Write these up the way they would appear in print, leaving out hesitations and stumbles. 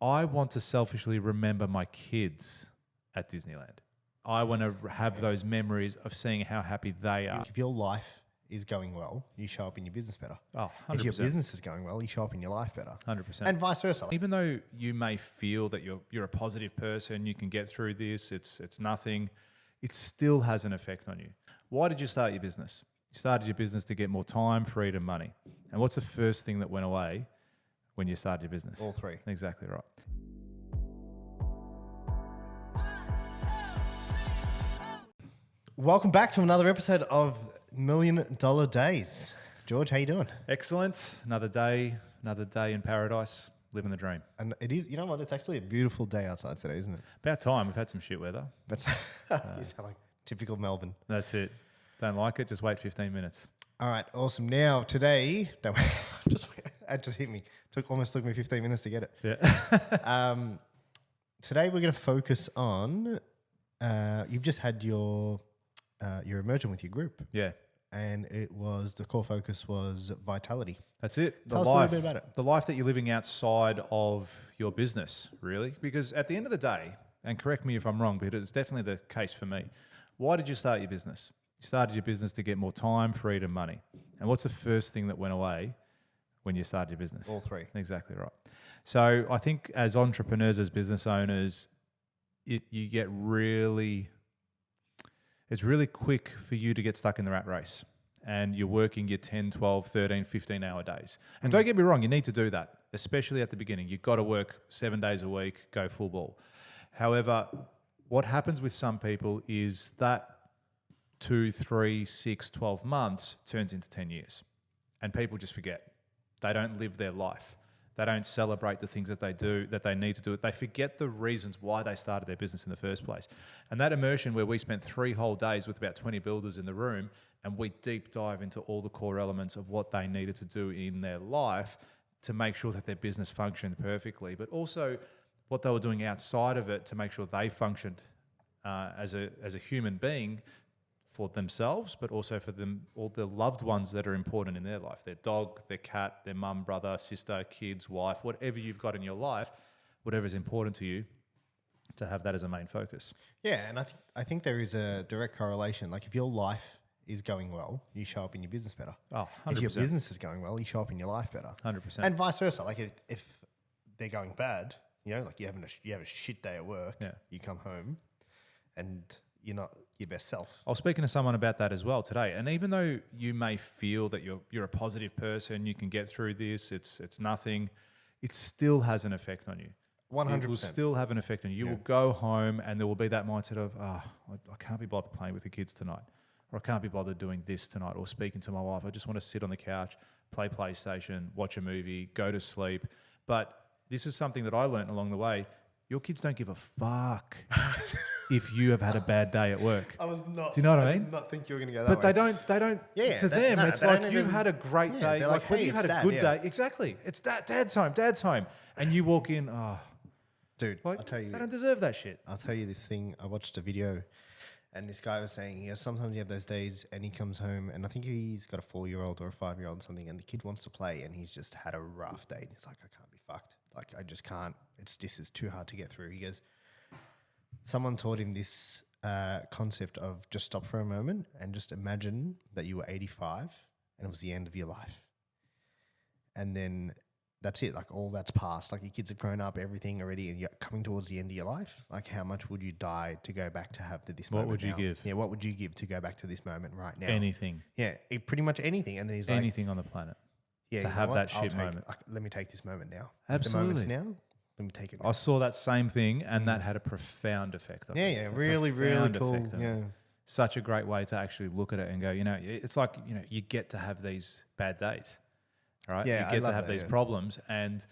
I want to selfishly remember my kids at Disneyland. I want to have those memories of seeing how happy they are. If your life is going well, you show up in your business better. Oh, 100%. If your business is going well, you show up in your life better. 100%. And vice versa. Even though you may feel that you're a positive person, you can get through this, it's nothing, it still has an effect on you. Why did you start your business? You started your business to get more time, freedom, money. And what's the first thing that went away when you started your business? All three. Exactly right. Welcome back to another episode of $1 Million Days. George, how you doing? Excellent. Another day in paradise, living the dream. And it is, you know what? It's actually a beautiful day outside today, isn't it? About time. We've had some shit weather. That's you sound like typical Melbourne. That's it. Don't like it, just wait 15 minutes. All right, awesome. Now today, don't wait, it just hit me. Almost took me 15 minutes to get it. Yeah. Today we're going to focus on. You've just had your immersion with your group. Yeah. And the core focus was vitality. That's it. Tell us a little bit about it. The life that you're living outside of your business, really. Because at the end of the day, and correct me if I'm wrong, but it's definitely the case for me. Why did you start your business? You started your business to get more time, freedom, money. And what's the first thing that went away when you started your business? All three. Exactly right. So I think as entrepreneurs, as business owners, it's really quick for you to get stuck in the rat race and you're working your 10, 12, 13, 15 hour days. And don't get me wrong, you need to do that, especially at the beginning. You've got to work 7 days a week, go full ball. However, what happens with some people is that 2, 3, 6, 12 months turns into 10 years. And people just forget. They don't live their life. They don't celebrate the things that they do, that they need to do. They forget the reasons why they started their business in the first place. And that immersion where we spent 3 whole days with about 20 builders in the room and we deep dive into all the core elements of what they needed to do in their life to make sure that their business functioned perfectly, but also what they were doing outside of it to make sure they functioned as a human being for themselves, but also for all the loved ones that are important in their life, their dog, their cat, their mum, brother, sister, kids, wife, whatever you've got in your life, whatever is important to you, to have that as a main focus. Yeah, and I think there is a direct correlation. Like if your life is going well, you show up in your business better. Oh, 100%. If your business is going well, you show up in your life better. 100%. And vice versa. Like if they're going bad, you know, like you have a shit day at work, you come home and you're not your best self. I was speaking to someone about that as well today. And even though you may feel that you're a positive person, you can get through this, it's nothing, it still has an effect on you. 100%. It will still have an effect on you. You will go home and there will be that mindset of, I can't be bothered playing with the kids tonight, or I can't be bothered doing this tonight, or speaking to my wife. I just want to sit on the couch, play PlayStation, watch a movie, go to sleep. But this is something that I learned along the way. Your kids don't give a fuck if you have had a bad day at work. I was not. Do you know what I I mean? did not think you were going to go that way. But they don't. Yeah, to them, it's like you've even had a great day. they're Like when hey, you've had it's a Dad, good day. Exactly. It's dad's home, and you walk in. Dude, Like, I'll tell you. they don't deserve that shit. I'll tell you this thing. I watched a video, and this guy was saying, sometimes you have those days, and he comes home, and I think he's got a 4-year-old or a 5-year-old or something, and the kid wants to play, and he's just had a rough day, and he's like, I can't be fucked. Like I just can't. This is too hard to get through. He goes, someone taught him this concept of just stop for a moment and just imagine that you were 85 and it was the end of your life. And then that's it. Like all that's past. Like your kids have grown up, everything already, and you're coming towards the end of your life. Like how much would you die to go back to have this moment? What would you now? give? Yeah, what would you give to go back to this moment right now? Anything. Yeah, pretty much anything. And then he's Anything on the planet. yeah, to you know have what? that shit moment. Let me take this moment now. Absolutely. The moment's now. Let me take it now. I saw that same thing, and that had a profound effect on me. Yeah, A really profound cool. effect on me. Yeah. Such a great way to actually look at it and go, it's like, you get to have these bad days, right? Yeah, you I get to love have that, these problems, and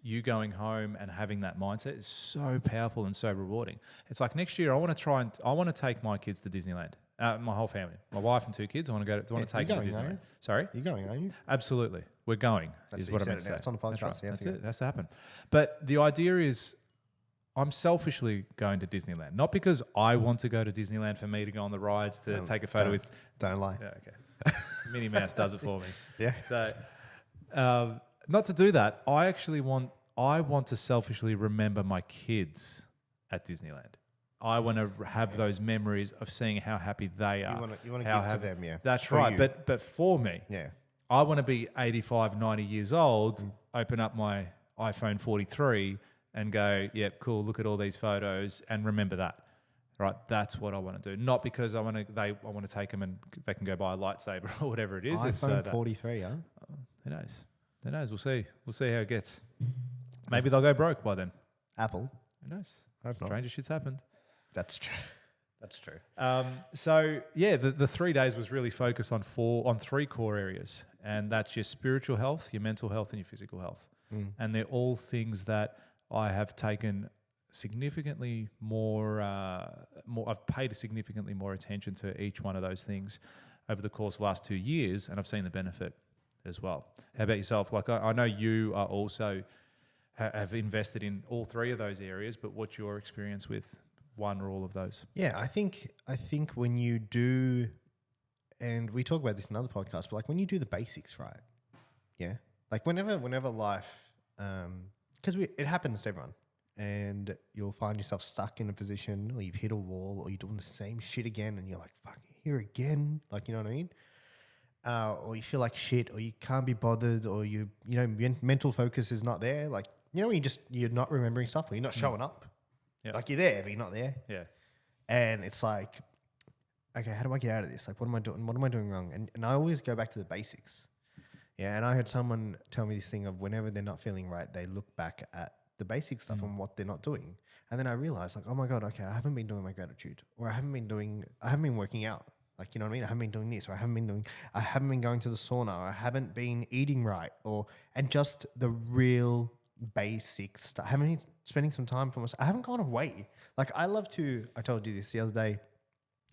you going home and having that mindset is so powerful and so rewarding. It's like next year I want to take my kids to Disneyland. My whole family, my wife and 2 kids. I want to take them to Disneyland. Sorry, You're going, are you? absolutely, we're going. That's is what I meant to say. It's on the podcast. That's right. You have That's to it. go. It has to happen. But the idea is, I'm selfishly going to Disneyland, not because I want to go to Disneyland for me to go on the rides to take a photo with. Don't lie. Yeah, okay. Minnie Mouse does it for me. Yeah. So, not to do that. I actually want I want to selfishly remember my kids at Disneyland. I want to have those memories of seeing how happy they are. You want to how give happy- to them, yeah. That's For right. you. But for me, Yeah. I want to be 85, 90 years old, open up my iPhone 43 and go, yep, cool, look at all these photos and remember that. Right, that's what I want to do. Not because I want to take them and they can go buy a lightsaber or whatever it is. iPhone 43, huh? Who knows? Who knows? We'll see. We'll see how it gets. Maybe they'll go broke by then. Apple. Who knows? Hope not. Stranger shit's happened. That's true. That's true. So yeah, the 3 days was really focused on three core areas, and that's your spiritual health, your mental health, and your physical health. And they're all things that I have taken significantly more. I've paid significantly more attention to each one of those things over the course of the last 2 years, and I've seen the benefit as well. How about yourself? Like I know you are also have invested in all three of those areas, but what's your experience with one or all of those? Yeah, I think when you do, and we talk about this in other podcasts, but like when you do the basics right, yeah, like whenever life, because it happens to everyone, and you'll find yourself stuck in a position, or you've hit a wall, or you're doing the same shit again, and you're like, fuck, here again, like, you know what I mean? Or you feel like shit, or you can't be bothered, or mental focus is not there, like, when you're not remembering stuff, or you're not showing up. Yep. Like you're there, but you're not there. Yeah. And it's like, okay, how do I get out of this? Like, what am I doing? What am I doing wrong? And I always go back to the basics. Yeah. And I heard someone tell me this thing of whenever they're not feeling right, they look back at the basic stuff and what they're not doing. And then I realized, like, oh my God, okay, I haven't been doing my gratitude, or I haven't been working out. Like, you know what I mean? I haven't been doing this, or I haven't been going to the sauna, or I haven't been eating right, and just the real basic stuff. I haven't been spending some time for myself. I haven't gone away. Like, I told you this the other day.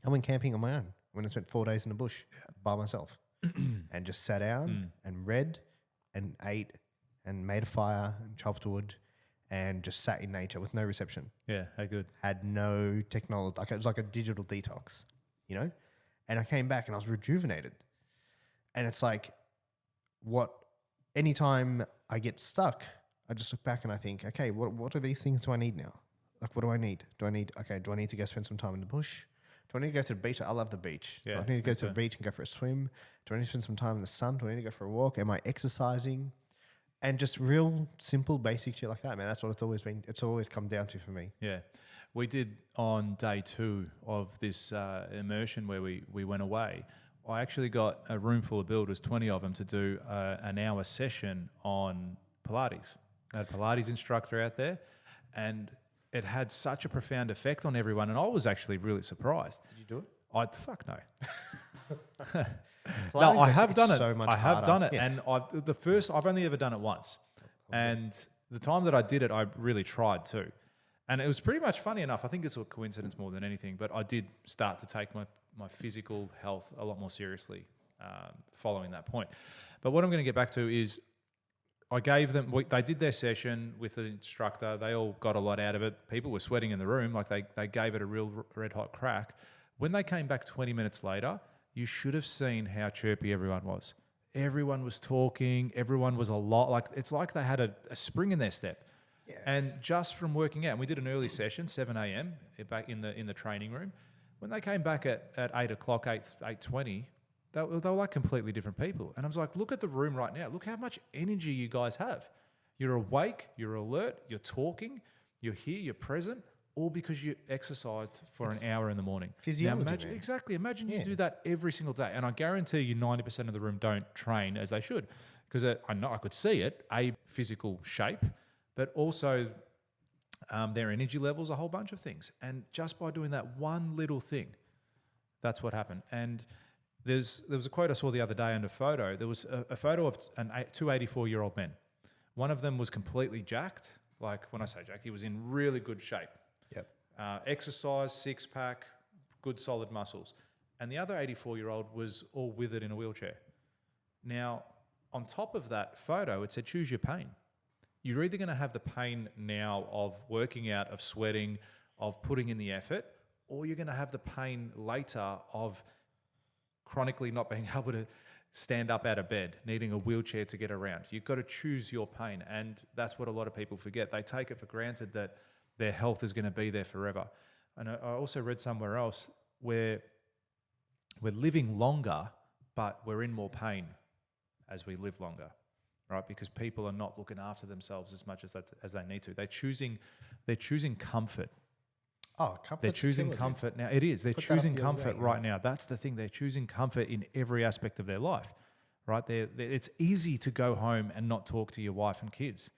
I went camping on my own when I spent 4 days in the bush by myself and just sat down and read and ate and made a fire and chopped wood and just sat in nature with no reception. Yeah, how good. Had no technology. Like, it was like a digital detox, And I came back and I was rejuvenated. And it's like, anytime I get stuck, I just look back and I think, okay, what are these things do I need now? Like, what do I need? Do I need to go spend some time in the bush? Do I need to go to the beach? I love the beach. Yeah, do I need to go to the beach and go for a swim? Do I need to spend some time in the sun? Do I need to go for a walk? Am I exercising? And just real simple, basic shit like that, man. That's what it's always been. It's always come down to for me. Yeah. We did on day 2 of this immersion where we went away. I actually got a room full of builders, 20 of them, to do an hour session on Pilates. I had a Pilates instructor out there, and it had such a profound effect on everyone, and I was actually really surprised. Did you do it? Fuck no. No, I have done it. So much I have harder. done it, Yeah. and I've only ever done it once, and the time that I did it, I really tried too, and it was pretty much funny enough. I think it's a coincidence more than anything, but I did start to take my physical health a lot more seriously following that point. But what I'm going to get back to is, I gave them, they did their session with the instructor. They all got a lot out of it. People were sweating in the room. Like they gave it a real red hot crack. When they came back 20 minutes later, you should have seen how chirpy everyone was. Everyone was talking. Everyone was it's like they had a spring in their step. Yes. And just from working out, and we did an early session, 7 a.m. back in the training room. When they came back at 8 o'clock, 8:20, they were like completely different people. And I was like, look at the room right now. Look how much energy you guys have. You're awake, you're alert, you're talking, you're here, you're present, all because you exercised for an hour in the morning. Physiology, now imagine you do that every single day. And I guarantee you 90% of the room don't train as they should. Because I know I could see it, physical shape, but also their energy levels, a whole bunch of things. And just by doing that one little thing, that's what happened. And there was a quote I saw the other day under a photo. There was a photo of two 84-year-old men. One of them was completely jacked. Like, when I say jacked, he was in really good shape. Yep. Exercise, six-pack, good solid muscles. And the other 84-year-old was all withered in a wheelchair. Now, on top of that photo, it said, choose your pain. You're either going to have the pain now of working out, of sweating, of putting in the effort, or you're going to have the pain later of chronically not being able to stand up out of bed, needing a wheelchair to get around. You've got to choose your pain. And that's what a lot of people forget. They take it for granted that their health is going to be there forever. And I also read somewhere else where we're living longer, but we're in more pain as we live longer, right? Because people are not looking after themselves as much as they need to. They're choosing comfort. Oh, comfort. They're choosing comfort now. It is. They're choosing comfort right now. That's the thing. They're choosing comfort in every aspect of their life, right? It's easy to go home and not talk to your wife and kids.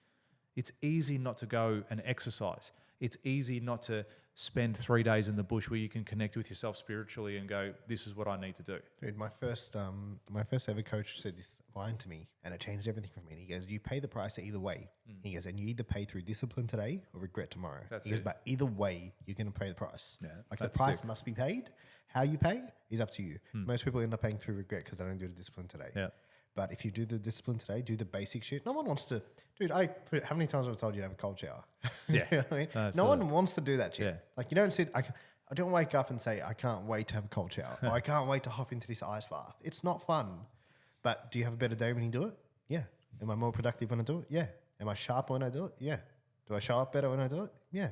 It's easy not to go and exercise. It's easy not to spend 3 days in the bush where you can connect with yourself spiritually and go, this is what I need to do. Dude, my first ever coach said this line to me, and it changed everything for me. And he goes, "You pay the price either way." He goes, "And you either pay through discipline today or regret tomorrow." He goes, "But either way, you're going to pay the price. Yeah, like the price must be paid. How you pay is up to you. Most people end up paying through regret because they don't do the discipline today. Yeah. But if you do the discipline today, do the basic shit. No one wants to, dude. How many times have I told you to have a cold shower? Yeah, you know what I mean? No one wants to do that shit. Like you don't sit. I don't wake up and say I can't wait to have a cold shower or I can't wait to hop into this ice bath. It's not fun. But do you have a better day when you do it? Yeah. Am I more productive when I do it? Yeah. Am I sharper when I do it? Yeah. Do I show up better when I do it? Yeah.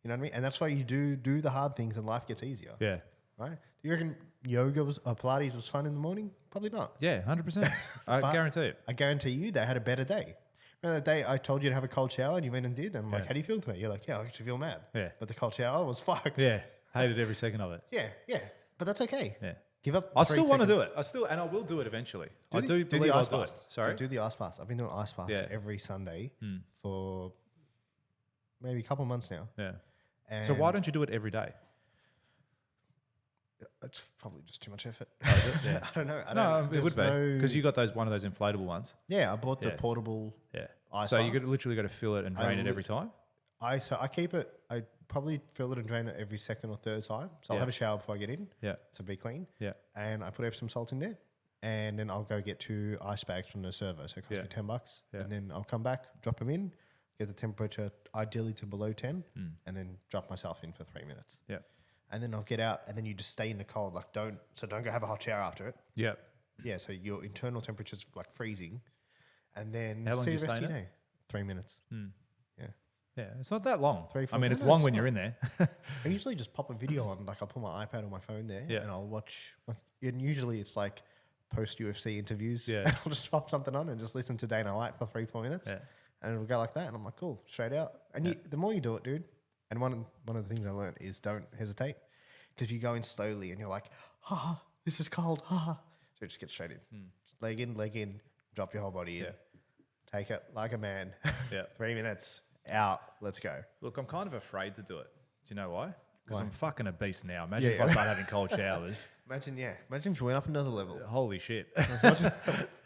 You know what I mean? And that's why you do the hard things and life gets easier. Yeah. Right? Do you reckon yoga or Pilates was fun in the morning? Probably not. Yeah, 100%. I guarantee it. I guarantee you they had a better day. Remember that day I told you to have a cold shower and you went and did? And I'm like, how do you feel today? You're like, yeah, I actually feel mad. Yeah. But the cold shower was fucked. Yeah. Hated every second of it. Yeah, yeah. But that's okay. Yeah. Give up. I still want to do it. And I will do it eventually. I do believe I'll do it. Sorry? Do the ice baths. I've been doing ice baths every Sunday for maybe a couple of months now. Yeah. And so why don't you do it every day? It's probably just too much effort. Oh, is it? Yeah. I don't know. No, it would be because you got one of those inflatable ones. Yeah, I bought the portable. Yeah. Ice so bath. you could literally got to fill it and drain it every time. I keep it. I probably fill it and drain it every second or third time. So I'll have a shower before I get in. Yeah. To be clean. Yeah. And I put Epsom salt in there, and then I'll go get 2 ice bags from the server. So it costs me $10. Yeah. And then I'll come back, drop them in, get the temperature ideally to below 10, and then drop myself in for 3 minutes. Yeah. And then I'll get out, and then you just stay in the cold. Like don't go have a hot shower after it. Yeah. Yeah. So your internal temperature's like freezing, and then How long see do the you rest stay of in your day. 3 minutes. Yeah. Yeah. It's not that long. 3, 4 I mean, it's no, long it's when not. you're in there. I usually just pop a video on. Like I'll put my iPad or my phone there, and I'll watch. And usually it's like post UFC interviews. Yeah. And I'll just pop something on and just listen to Dana White for 3-4 minutes. Yeah. And it'll go like that, and I'm like, cool, straight out. And the more you do it, dude. And one of the things I learned is don't hesitate, because you go in slowly, and you're like, this is cold, So just get straight in, just leg in, drop your whole body in, take it like a man. 3 minutes out, let's go. Look, I'm kind of afraid to do it. Do you know why? Because Why? I'm fucking a beast now. Imagine if I start having cold showers. Imagine if you went up another level. Holy shit.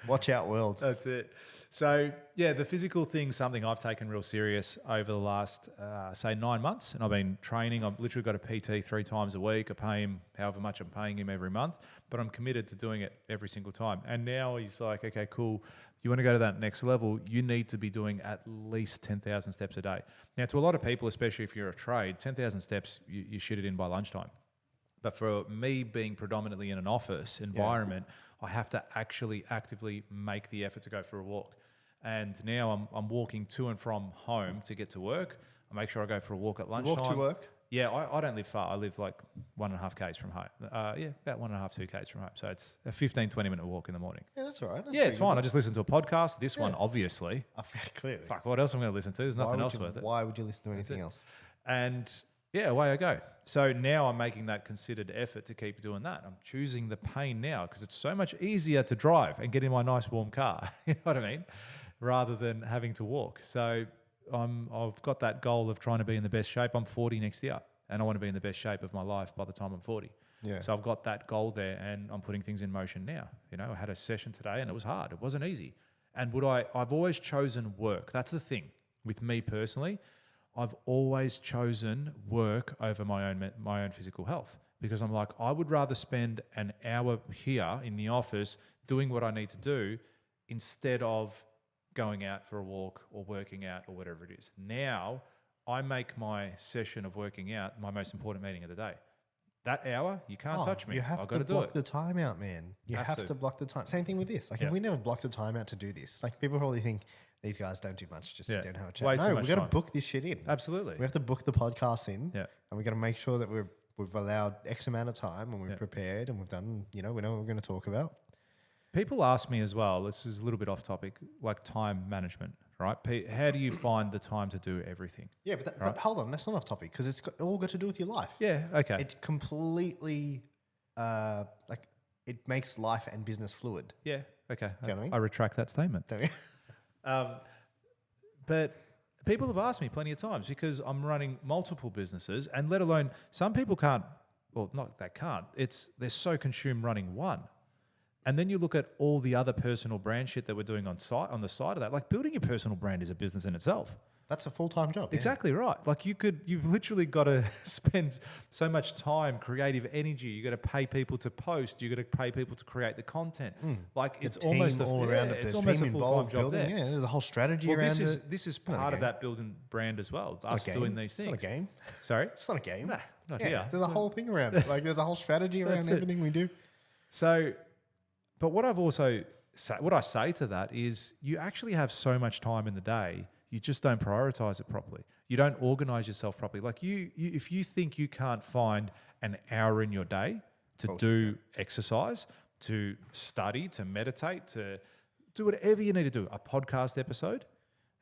Watch out, world. That's it. So, yeah, the physical thing's something I've taken real serious over the last, say, 9 months. And I've been training. I've literally got a PT 3 times a week. I pay him however much I'm paying him every month. But I'm committed to doing it every single time. And now he's like, okay, cool. You want to go to that next level, you need to be doing at least 10,000 steps a day. Now, to a lot of people, especially if you're a trade, 10,000 steps, you shit it in by lunchtime. But for me being predominantly in an office environment, I have to actually actively make the effort to go for a walk. And now I'm walking to and from home to get to work. I make sure I go for a walk at lunchtime. Walk to work? Yeah, I don't live far. I live like 1.5 k's from home. About 1.5, 2 k's from home. So it's a 15, 20-minute walk in the morning. Yeah, that's all right. It's fine. I just listen to a podcast. This one, obviously. Clearly. Fuck, what else am I going to listen to? There's nothing else worth it. Why would you listen to anything else? And yeah, away I go. So now I'm making that considered effort to keep doing that. I'm choosing the pain now because it's so much easier to drive and get in my nice warm car. You know what I mean? Rather than having to walk. So I've got that goal of trying to be in the best shape. I'm 40 next year, and I want to be in the best shape of my life by the time I'm 40. Yeah. So I've got that goal there, and I'm putting things in motion now. You know, I had a session today, and it was hard. It wasn't easy. And I've always chosen work. That's the thing with me personally. I've always chosen work over my own physical health, because I'm like, I would rather spend an hour here in the office doing what I need to do instead of going out for a walk or working out or whatever it is. Now I make my session of working out my most important meeting of the day. that hour, you can't touch me. You have I've to got to do block it. the time out, man. You have to block the time. Same thing with this. Like, Yeah. if we never blocked the time out to do this, like, people probably think these guys don't do much, just sit down and have a chat. Way too No, much we got to time. book this shit in. Absolutely. We have to book the podcast in, Yeah. and we got to make sure that we've allowed X amount of time, and we've prepared, and we've done. We know what we're going to talk about. People ask me as well, this is a little bit off topic, like time management, right? How do you find the time to do everything? Yeah, but hold on, that's not off topic because it's all got to do with your life. Yeah, okay. It completely, it makes life and business fluid. Yeah, okay. You know what I mean? I retract that statement. Don't we? But people have asked me plenty of times because I'm running multiple businesses, and let alone some people can't, well, not they can't, they're so consumed running one. And then you look at all the other personal brand shit that we're doing on the side of that. Like, building your personal brand is a business in itself. That's a full-time job. Exactly right. Like, you've literally got to spend so much time, creative energy. You got to pay people to post. You got to pay people to create the content. Like, it's almost all around it. It's There's almost a team full-time involved job building. there. Yeah, there's a whole strategy around it. This is not a part of game. that building brand as well. Not Us a game. doing these It's things. not a game. Sorry, It's not a game. Nah, not Yeah, here. there's a whole thing around it. Like, there's a whole strategy around That's it. everything we do. So, but what I say to that is, you actually have so much time in the day, you just don't prioritize it properly. You don't organize yourself properly. Like, if you think you can't find an hour in your day to do exercise, to study, to meditate, to do whatever you need to do, a podcast episode,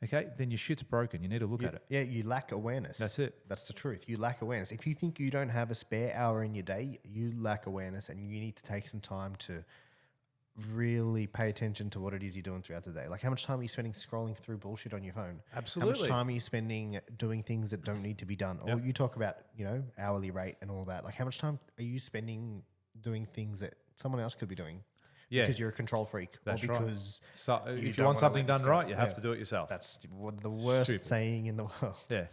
okay, then your shit's broken. You need to look at it. Yeah, you lack awareness. That's it. That's the truth. You lack awareness. If you think you don't have a spare hour in your day, you lack awareness, and you need to take some time to really pay attention to what it is you're doing throughout the day. Like, how much time are you spending scrolling through bullshit on your phone? Absolutely. How much time are you spending doing things that don't need to be done? Or you talk about, hourly rate and all that. Like, how much time are you spending doing things that someone else could be doing? Yeah. Because you're a control freak. That's or right. because So if you don't want wanna something let this done go. right, you have Yeah. to do it yourself. That's the worst Stupid. saying in the world. Yeah.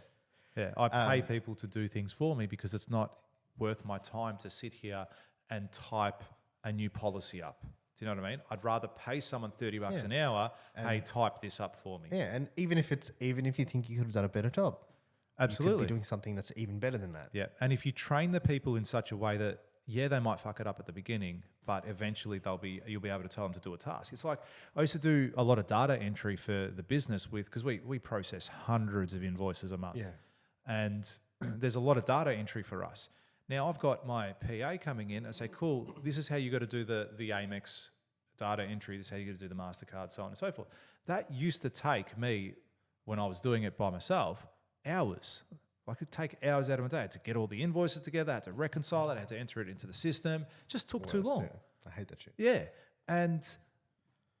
Yeah. I pay people to do things for me because it's not worth my time to sit here and type a new policy up. Do you know what I mean? I'd rather pay someone $30 an hour, hey, type this up for me. Yeah, and even if you think you could have done a better job, you Absolutely. could be doing something that's even better than that. Yeah. And if you train the people in such a way that, they might fuck it up at the beginning, but eventually you'll be able to tell them to do a task. It's like, I used to do a lot of data entry for the business because we process hundreds of invoices a month. Yeah. And there's a lot of data entry for us. Now I've got my PA coming in and say, cool, this is how you got to do the Amex data entry. This is how you got to do the MasterCard, so on and so forth. That used to take me, when I was doing it by myself, hours. I could take hours out of my day. I had to get all the invoices together. I had to reconcile it. I had to enter it into the system. It just took too long. Yeah, I hate that shit. Yeah. And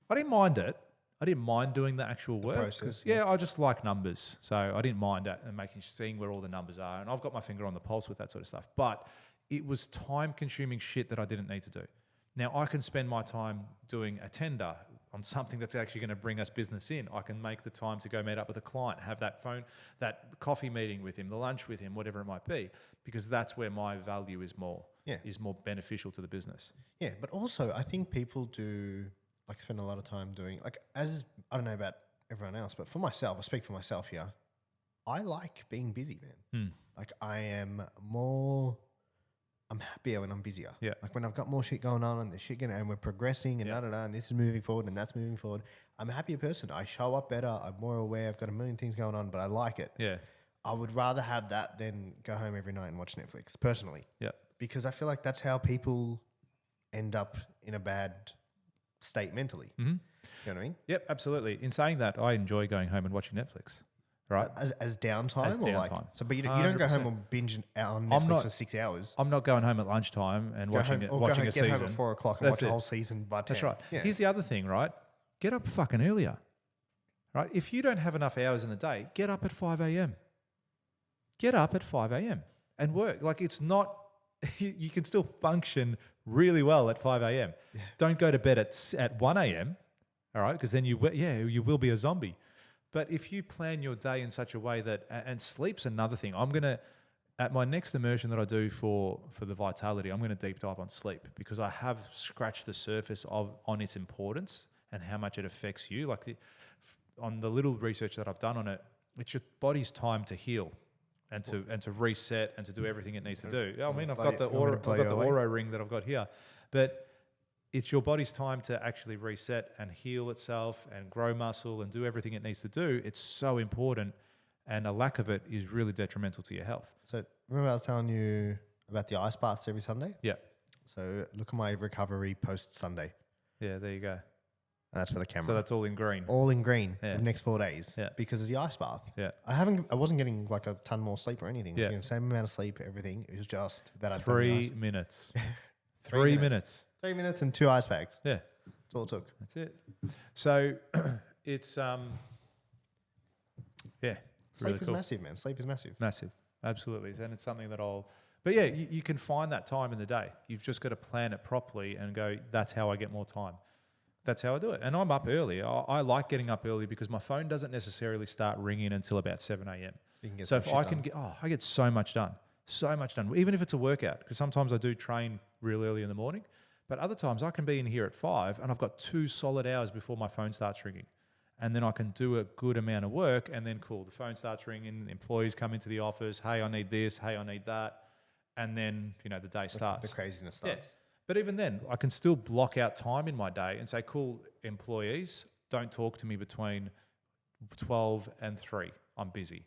I didn't mind it. I didn't mind doing the actual work. process, 'Cause, I just like numbers. So I didn't mind that and seeing where all the numbers are. And I've got my finger on the pulse with that sort of stuff. But it was time-consuming shit that I didn't need to do. Now, I can spend my time doing a tender on something that's actually going to bring us business in. I can make the time to go meet up with a client, have that coffee meeting with him, the lunch with him, whatever it might be, because that's where my value is more beneficial to the business. Yeah, but also I think people do spend a lot of time doing I don't know about everyone else, but for myself, I speak for myself here. I like being busy, man. Like, I'm happier when I'm busier. Yeah. Like, when I've got more shit going on and and we're progressing and and this is moving forward and that's moving forward, I'm a happier person. I show up better. I'm more aware. I've got a million things going on, but I like it. Yeah. I would rather have that than go home every night and watch Netflix, personally. Yeah. Because I feel like that's how people end up in a bad state mentally. Mm-hmm. You know what I mean? Yep, absolutely. In saying that, I enjoy going home and watching Netflix. Right? As downtime? As downtime. But you don't go home 100%. and binge on Netflix for 6 hours. I'm not going home at lunchtime and watching a Get season. home at 4 o'clock and That's watch a it. whole season by 10. That's right. Yeah. Here's the other thing, right? Get up fucking earlier. Right? If you don't have enough hours in the day, get up at 5 a.m. Get up at 5 a.m. and work. Like, it's not, you can still function really well at 5 a.m. Yeah. Don't go to bed at 1 a.m. All right? Because then you will be a zombie. But if you plan your day in such a way that, and sleep's another thing. I'm going to, at my next immersion that I do for the Vitality, I'm going to deep dive on sleep because I have scratched the surface on its importance and how much it affects you. On the little research that I've done on it, it's your body's time to heal, and to reset and to do everything it needs to do. I mean, I've blow got the you- want me to blow you away? Aura ring that I've got here, but it's your body's time to actually reset and heal itself and grow muscle and do everything it needs to do. It's so important, and a lack of it is really detrimental to your health. So remember I was telling you about the ice baths every Sunday? Yeah, So look at my recovery post Sunday. yeah, there you go. And that's for the camera. So that's all in green. all in green Yeah. the next 4 days Yeah. because of the ice bath. Yeah, I wasn't getting like a ton more sleep or anything. I was Yeah. getting the same amount of sleep, everything. It was just that I'd done the 3 ice. minutes. 3 3 minutes. minutes. 3 minutes and 2 ice bags. Yeah. That's all it took. That's it. So it's yeah, Sleep really is cool. massive, man. Sleep is massive. Massive, absolutely, and it's something that But yeah, you can find that time in the day. You've just got to plan it properly and go. That's how I get more time. That's how I do it. And I'm up early. I like getting up early because my phone doesn't necessarily start ringing until about 7 a.m. You can get So some if shit I done. can get, I get so much done, even if it's a workout, because sometimes I do train real early in the morning, but other times I can be in here at 5 and I've got 2 solid hours before my phone starts ringing. And then I can do a good amount of work and then cool, the phone starts ringing, employees come into the office, hey, I need this, hey, I need that. And then, the day starts. The craziness Yeah. starts. But even then, I can still block out time in my day and say, cool, employees, don't talk to me between 12 and 3. I'm busy.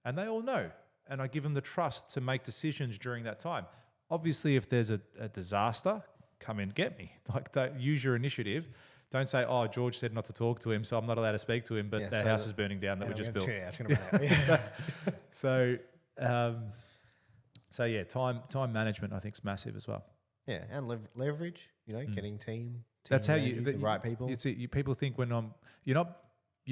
And they all know. And I give them the trust to make decisions during that time. Obviously, if there's a disaster, come and get me. Don't use your initiative. Don't say, oh, George said not to talk to him, so I'm not allowed to speak to him, but Yeah, their so house is burning down that we just built. So yeah, time management I think is massive as well. Yeah, and leverage, getting team That's how around you the right people. It's people think you're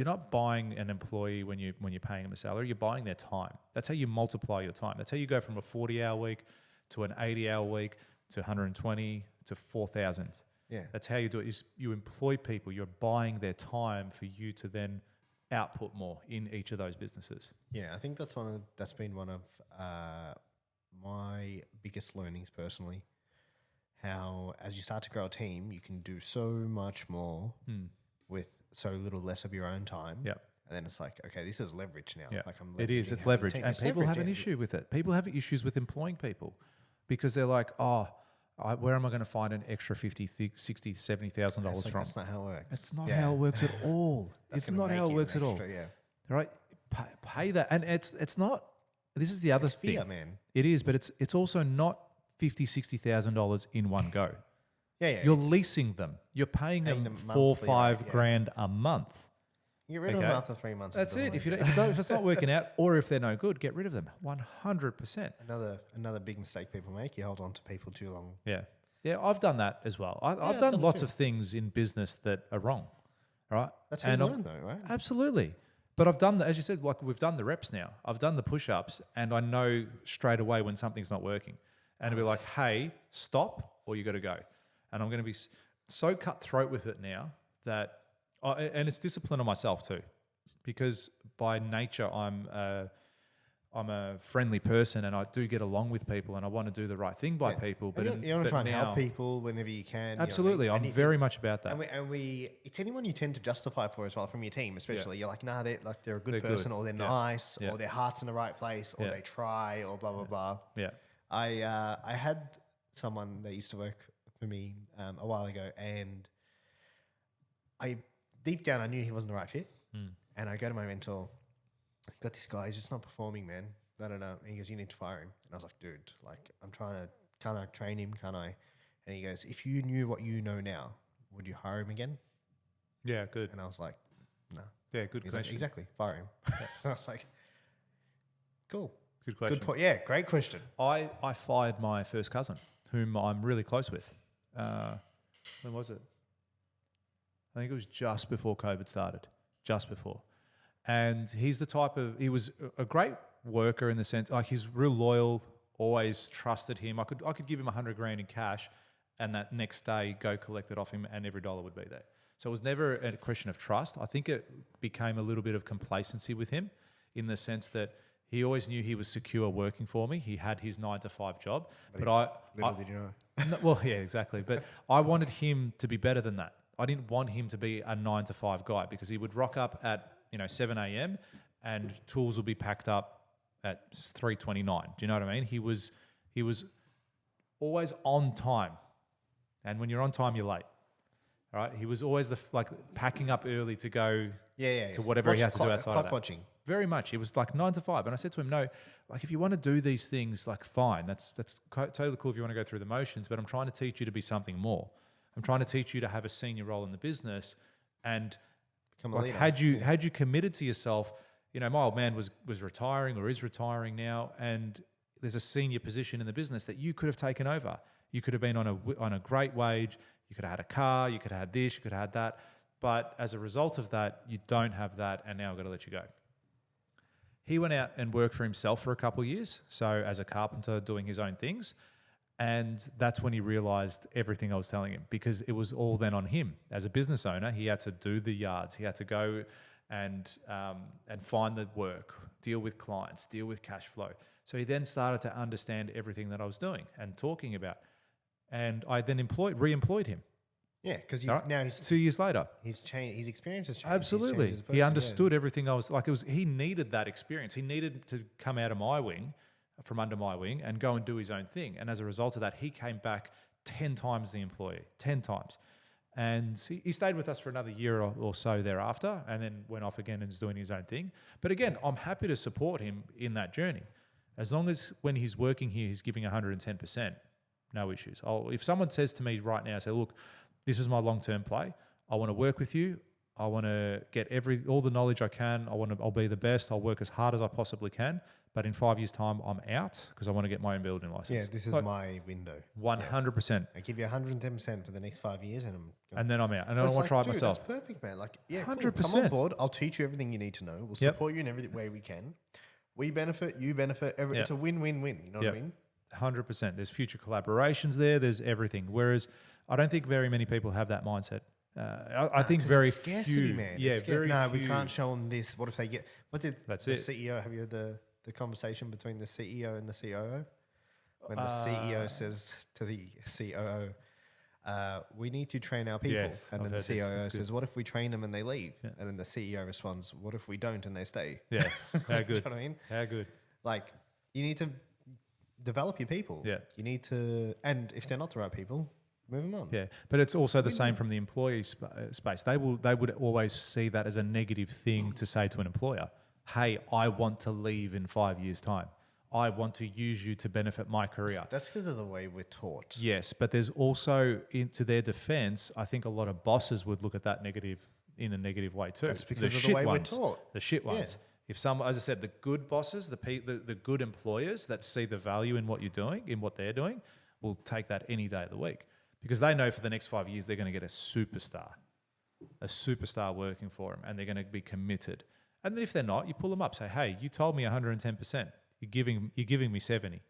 not buying an employee when you're paying them a salary. You're buying their time. That's how you multiply your time. That's how you go from a 40-hour week to an 80-hour week to 120 to 4,000. Yeah. That's how you do it. Is you employ people. You're buying their time for you to then output more in each of those businesses. Yeah, I think that's been one of my biggest learnings personally. How as you start to grow a team, you can do so much more with so little less of your own time. Yeah. And then it's like, okay, this is leverage now. Yeah. Like I'm It is. leveraging It's having a leverage. team. And It's people have leverage, an issue with it. People have issues with employing people because they're like, where am I going to find an extra $50,000, $60,000, $70,000 from? That's not how it works. It's not how it works at all. That's It's gonna not make how it you works an at all. extra, Yeah. Right? Pay that. And it's not, this is the other It's thing. fear, man. It is, but it's also not $50,000, $60,000 in one go. Yeah. You're it's- leasing them. You're paying Paying them them 4 or monthly, 5 yeah. grand a month. You get rid of them after 3 months. That's it. If doesn't if it's not working out, or if they're no good, get rid of them. 100%. Another big mistake people make, you hold on to people too long. Yeah. Yeah, I've done that as well. I've I've done done it lots too. of things in business that are wrong. Right? That's how And you I've- learn though, right? Absolutely. But I've done, as you said, like we've done the reps now. I've done the push-ups and I know straight away when something's not working. And it'll be like, hey, stop or you got to go. And I'm going to be so cutthroat with it now that, and it's discipline on myself too, because by nature I'm a friendly person and I do get along with people and I want to do the right thing by people. But you want to try and now, help people whenever you can. Absolutely. And I'm you very much about that. And we, it's anyone you tend to justify for as well from your team, especially. You're like, nah, they're a good They're person, good. or they're Yeah. nice, Yeah. or their heart's in the right place, or Yeah. they try, or blah blah blah. Yeah. I had someone that used to work for me a while ago, and deep down I knew he wasn't the right fit. And I go to my mentor, got this guy, he's just not performing, man. No. And he goes, you need to fire him. And I was like, dude, I'm trying to, can't I train him? Can't I? And he goes, if you knew what you know now, would you hire him again? Yeah, good. And I was like, no. Yeah, good He's like, question. exactly, fire him. I was like, cool. Good question. Good point. Yeah, great question. I fired my first cousin, whom I'm really close with. When was it? I think it was just before COVID started. Just before. And he's the type of, he was a great worker in the sense, like he's real loyal, always trusted him. I could give him 100 grand in cash and that next day go collect it off him and every dollar would be there. So it was never a question of trust. I think it became a little bit of complacency with him in the sense that he always knew he was secure working for me. He had his 9-to-5 job. Little did you know. No, well, yeah, exactly. But I wanted him to be better than that. I didn't want him to be a 9-to-5 guy because he would rock up at 7 a.m. and tools will be packed up at 3:29. Do you know what I mean? He was always on time, and when you're on time, you're late. All right, he was always packing up early to go to whatever he had to do outside of that. Watching. Very much. He was like 9 to 5. And I said to him, no, like if you want to do these things, like fine, that's totally cool if you want to go through the motions, but I'm trying to teach you to be something more. I'm trying to teach you to have a senior role in the business. And Become a like, leader. had you committed to yourself, my old man was retiring or is retiring now, and there's a senior position in the business that you could have taken over. You could have been on a great wage. You could have had a car. You could have had this. You could have had that. But as a result of that, you don't have that, and now I've got to let you go. He went out and worked for himself for a couple of years, so as a carpenter doing his own things, and that's when he realised everything I was telling him, because it was all then on him. As a business owner, he had to do the yards. He had to go and find the work, deal with clients, deal with cash flow. So he then started to understand everything that I was doing and talking about. And I then re-employed him. Yeah, because Right? now he's 2 years later. He's changed. His experience has changed. He's Absolutely. changed as a person, He understood everything I was like. He needed that experience. He needed to come out of my wing, from under my wing, and go and do his own thing. And as a result of that, he came back 10 times the employee, 10 times. And he stayed with us for another year or so thereafter, and then went off again and was doing his own thing. But again, I'm happy to support him in that journey. As long as when he's working here, he's giving 110%, no issues. If someone says to me right now, say, look, this is my long-term play. I want to work with you. I want to get all the knowledge I can. I'll be the best. I'll work as hard as I possibly can. But in 5 years' time, I'm out because I want to get my own building license. Yeah, this is my window. 100%. I give you 110% for the next 5 years, and then I'm out. And I But it's want to try it dude, myself. That's perfect, man. Like, yeah, 100%. cool. Come on board. I'll teach you everything you need to know. We'll support you in every way we can. We benefit, you benefit. It's a win-win-win. You know what I mean? 100%. There's future collaborations there. There's everything. Whereas I don't think very many people have that mindset. I think very it's scarcity, few. man. Yeah, It's very no, few. we can't show them this. What if they get? That's the it. CEO? Have you heard the conversation between the CEO and the COO? When the CEO says to the COO, "We need to train our people," Yes, and I've then the heard this. COO That's says, good. "What if we train them and they leave?" And then the CEO responds, "What if we don't and they stay?" Yeah, how Do good. you know what I mean? How good. Like, you need to develop your people. Yeah. You need to, and if they're not the right people, move them on. Yeah, but it's also the same from the employee space. They would always see that as a negative thing to say to an employer. Hey, I want to leave in 5 years' time. I want to use you to benefit my career. That's because of the way we're taught. Yes, but there's also, into their defense, I think a lot of bosses would look at that in a negative way too. That's because of the shit way we're ones, taught. The shit ones. If some, as I said, the good bosses, the good employers that see the value in what you're doing, in what they're doing, will take that any day of the week, because they know for the next 5 years they're going to get a superstar working for them, and they're going to be committed. And then if they're not, you pull them up, say, hey, you told me 110%. You're giving me 70.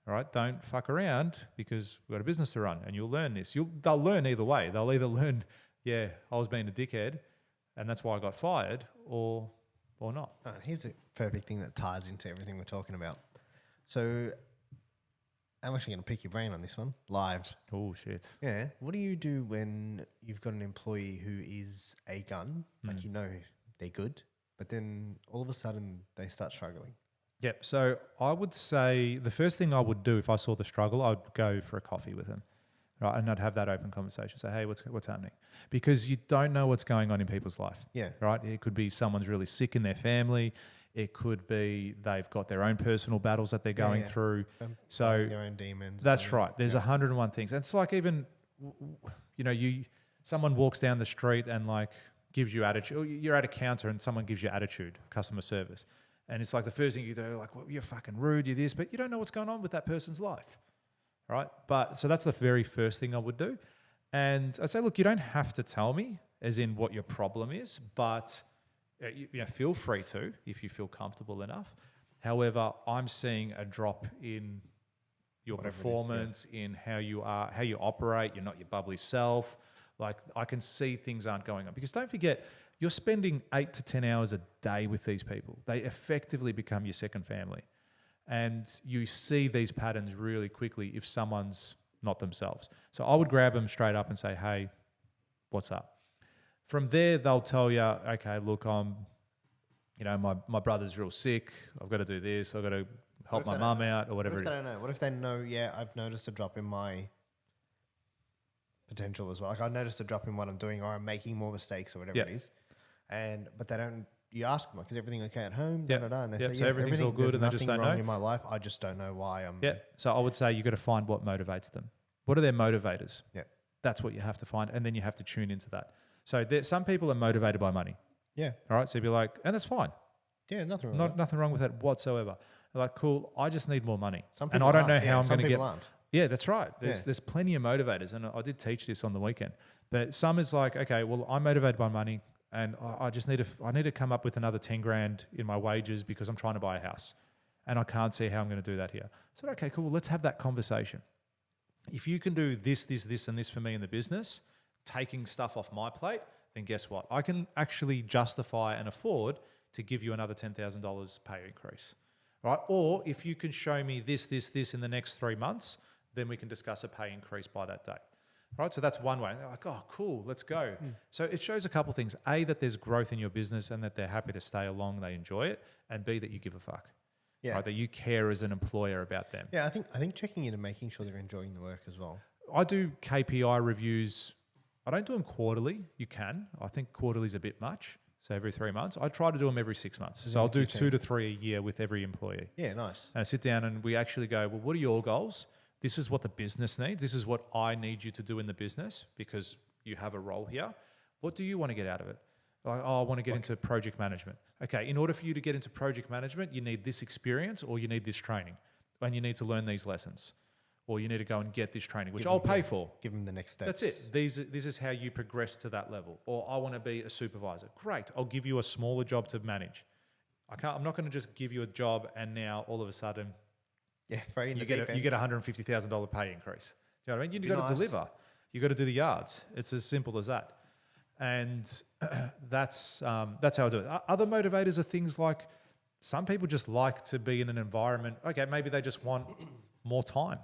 All right, don't fuck around, because we've got a business to run, and you'll learn this. They'll learn either way. They'll either learn, yeah, I was being a dickhead, and that's why I got fired, or not. Oh, here's a perfect thing that ties into everything we're talking about. So I'm actually going to pick your brain on this one live. Oh shit. Yeah. What do you do when you've got an employee who is a gun, like you know they're good, but then all of a sudden they start struggling? Yep. So I would say the first thing I would do if I saw the struggle, I'd go for a coffee with them, right? And I'd have that open conversation. Say, hey, what's happening? Because you don't know what's going on in people's life. Yeah. Right. It could be someone's really sick in their family. It could be they've got their own personal battles that they're going through. So their own demons. that's right. There's 101 things. And it's like, even, someone walks down the street and like gives you attitude. You're at a counter and someone gives you attitude, customer service. And it's like the first thing you do, like, well, you're fucking rude, you're this, but you don't know what's going on with that person's life, right? But so that's the very first thing I would do. And I'd say, look, you don't have to tell me as in what your problem is, but feel free to if you feel comfortable enough. However, I'm seeing a drop in your performance, in how you are, how you operate. You're not your bubbly self. Like, I can see things aren't going on, because don't forget, you're spending 8 to 10 hours a day with these people. They effectively become your second family. And you see these patterns really quickly if someone's not themselves. So I would grab them straight up and say, hey, what's up? From there, they'll tell you, okay, look, I'm my brother's real sick. I've got to do this. I've got to help if my they mum don't out or whatever. What if they don't know? What if they know, yeah, I've noticed a drop in my potential as well. Like I noticed a drop in what I'm doing or I'm making more mistakes or whatever Yep. it is. But they don't, you ask them, like, is everything okay at home? Yep. Da, da, da, and they Yep. say, So yeah, everything's all good there's and they just nothing don't wrong know? in my life. I just don't know why I'm. Yeah. So I would say you got to find what motivates them. What are their motivators? Yeah. That's what you have to find. And then you have to tune into that. So some people are motivated by money. Yeah. All right. So you'd be like, and that's fine. Yeah, nothing wrong with that. Nothing wrong with that whatsoever. They're like, cool, I just need more money. Some And people I don't know aren't, how I'm some going to get. people aren't. Yeah, that's right. Yeah. There's plenty of motivators. And I did teach this on the weekend. But some is like, okay, well, I'm motivated by money and I just need to come up with another 10 grand in my wages because I'm trying to buy a house. And I can't see how I'm going to do that here. So, okay, cool. Let's have that conversation. If you can do this, and this for me in the business, taking stuff off my plate, then guess what? I can actually justify and afford to give you another $10,000 pay increase, right? Or if you can show me this in the next 3 months, then we can discuss a pay increase by that date, right? So that's one way. They're like, oh, cool, let's go. So it shows a couple of things. A, that there's growth in your business and that they're happy to stay along, they enjoy it. And B, that you give a fuck. Yeah. Right? That you care as an employer about them. Yeah, I think checking in and making sure they're enjoying the work as well. I do KPI reviews. I don't do them quarterly. You can. I think quarterly is a bit much. So every 3 months. I try to do them every 6 months. So I'll do 2 to 3 a year with every employee. Yeah, nice. And I sit down and we actually go, well, what are your goals? This is what the business needs. This is what I need you to do in the business because you have a role here. What do you want to get out of it? Like, oh, I want to get into project management. Okay, in order for you to get into project management, you need this experience or you need this training. And you need to learn these lessons. Or you need to go and get this training, which I'll pay for. Give them the next steps. That's it. This is how you progress to that level. Or I want to be a supervisor. Great. I'll give you a smaller job to manage. I'm not going to just give you a job and now all of a sudden Yeah, right in you the get deep a end. $150,000 pay increase. Do you know what I mean? You've got to nice. deliver. You've got to do the yards. It's as simple as that. And that's how I do it. Other motivators are things like some people just like to be in an environment. Okay, maybe they just want more time.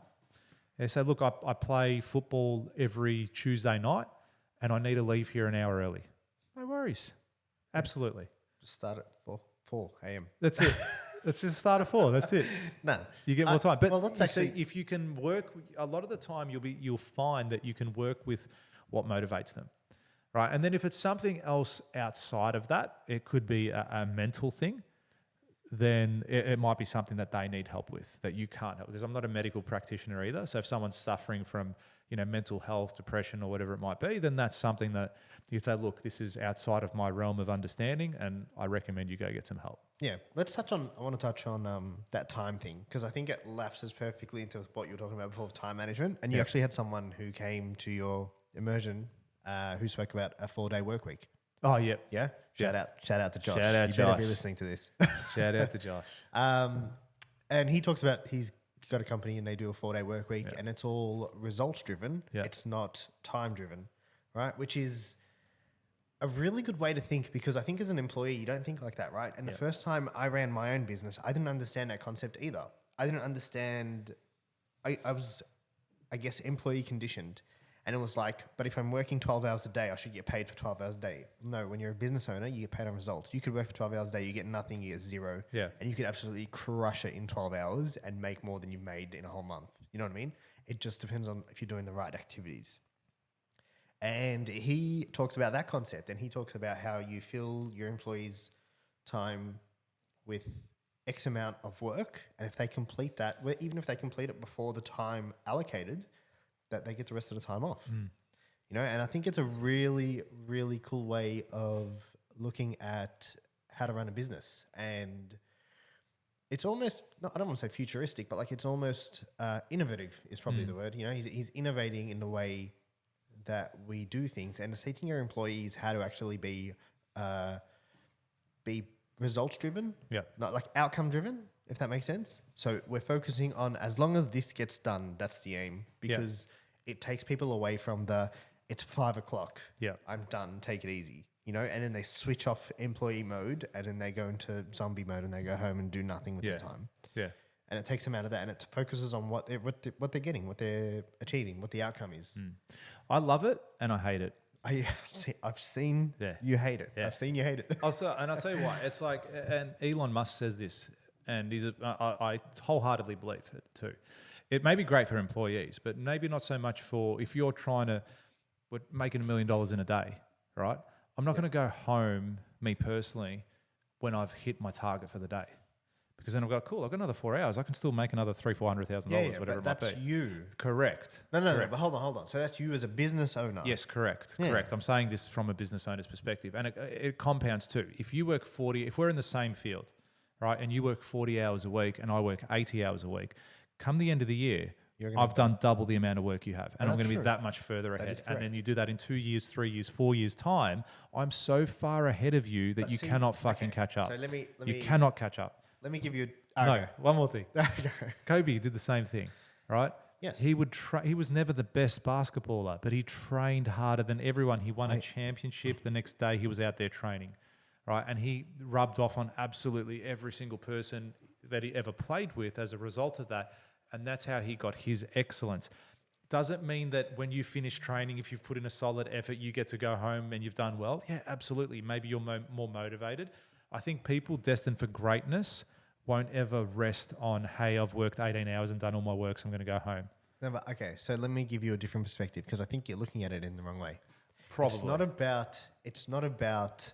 They say, look, I play football every Tuesday night and I need to leave here an hour early. No worries. Absolutely. Just start at 4 a.m. That's it. Let's just start at 4. That's it. No. You get more time. But well, that's you see, actually- if you can work, a lot of the time you'll find that you can work with what motivates them, right? And then if it's something else outside of that, it could be a mental thing, then it might be something that they need help with that you can't help. Because I'm not a medical practitioner either. So if someone's suffering from, mental health, depression or whatever it might be, then that's something that you say, look, this is outside of my realm of understanding and I recommend you go get some help. Yeah, I want to touch on that time thing because I think it lapses perfectly into what you were talking about before with time management. And you actually had someone who came to your immersion who spoke about a 4-day work week. Oh, yeah. Yeah? Shout out to Josh. Shout out you better Josh. be listening to this. Shout out to Josh. And he talks about he's got a company and they do a 4-day work week and it's all results driven. Yeah. It's not time driven, right? Which is a really good way to think because I think as an employee, you don't think like that, right? And the first time I ran my own business, I didn't understand that concept either. I didn't understand, I was, I guess, employee conditioned. And it was like, but if I'm working 12 hours a day, I should get paid for 12 hours a day. No, when you're a business owner, you get paid on results. You could work for 12 hours a day, you get nothing, you get zero. Yeah. And you could absolutely crush it in 12 hours and make more than you've made in a whole month. You know what I mean? It just depends on if you're doing the right activities. And he talks about that concept and he talks about how you fill your employees' time with X amount of work. And if they complete that, even if they complete it before the time allocated, that they get the rest of the time off. And I think it's a really, really cool way of looking at how to run a business. And it's almost, I don't want to say futuristic, but like it's almost innovative is probably the word. He's innovating in the way that we do things and it's teaching your employees how to actually be results driven, not like outcome driven, if that makes sense. So we're focusing on as long as this gets done, that's the aim because it takes people away from it's 5 o'clock. Yeah. I'm done. Take it easy. And then they switch off employee mode and then they go into zombie mode and they go home and do nothing with their time. Yeah. And it takes them out of that and it focuses on what they're getting, what they're achieving, what the outcome is. I love it and I hate it. I've seen Yeah. you hate it. Yeah. I've seen you hate it. Also, and I'll tell you what, it's like, and Elon Musk says this, and I wholeheartedly believe it too. It may be great for employees, but maybe not so much for if you're trying to, we're making $1 million in a day, right? I'm not going to go home, me personally, when I've hit my target for the day. Because then I've got, cool, I've got another 4 hours. I can still make another $300,000-$400,000, whatever it might be. That's you. Correct. No, Correct. but hold on. So that's you as a business owner. Yes, correct. Yeah. Correct. I'm saying this from a business owner's perspective. And it compounds too. If you work 40, if we're in the same field, right, and you work 40 hours a week and I work 80 hours a week, come the end of the year, I've done double the amount of work you have. And I'm going to be that much further ahead. And then you do that in 2 years, 3 years, 4 years' time. I'm so far ahead of you that you cannot fucking catch up. So let me cannot catch up. Let me give you... No, one more thing. Kobe did the same thing, right? Yes. He was never the best basketballer, but he trained harder than everyone. He won a championship. The next day he was out there training, right? And he rubbed off on absolutely every single person that he ever played with as a result of that. And that's how he got his excellence. Doesn't mean that when you finish training, if you've put in a solid effort, you get to go home and you've done well. Yeah, absolutely. Maybe you're more motivated. I think people destined for greatness won't ever rest on, hey, I've worked 18 hours and done all my work, so I'm going to go home. No, but okay, so let me give you a different perspective because I think you're looking at it in the wrong way. Probably. It's not about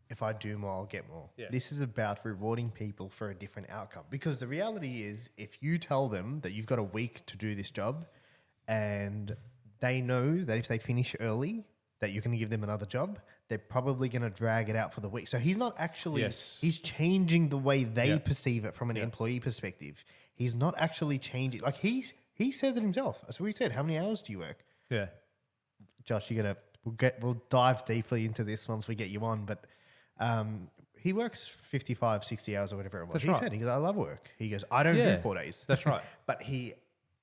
if I do more, I'll get more. Yeah. This is about rewarding people for a different outcome. Because the reality is, if you tell them that you've got a week to do this job and they know that if they finish early, that you're going to give them another job, they're probably going to drag it out for the week. So he's not actually, he's changing the way they perceive it from an employee perspective. He's not actually changing. Like he says it himself. So we said, how many hours do you work? Yeah. Josh, we'll dive deeply into this once we get you on, but he works 55, 60 hours or whatever it was. He said, he goes, I love work. He goes, I don't do 4 days. That's right. But he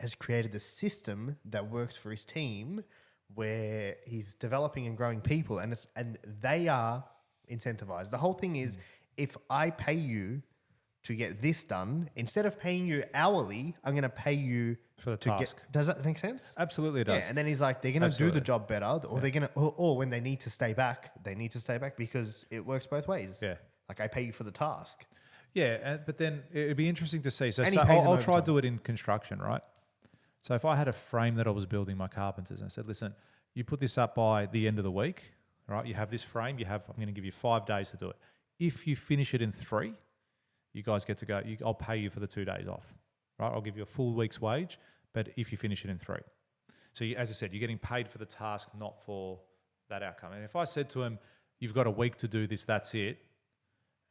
has created the system that works for his team where he's developing and growing people and they are incentivized. The whole thing is if I pay you to get this done, instead of paying you hourly, I'm going to pay you for the task. Does that make sense? Absolutely it does. Yeah, and then he's like, they're going to do the job better or they're going to, or when they need to stay back, they need to stay back because it works both ways. Yeah. Like I pay you for the task. Yeah, but then it'd be interesting to see. So, And I'll try to do it in construction, right? So if I had a frame that I was building my carpenters and I said, listen, you put this up by the end of the week, right? You have this frame, I'm going to give you 5 days to do it. If you finish it in 3, you guys get to go, I'll pay you for the 2 days off, right? I'll give you a full week's wage, but if you finish it in 3. So as I said, you're getting paid for the task, not for that outcome. And if I said to him, you've got a week to do this, that's it,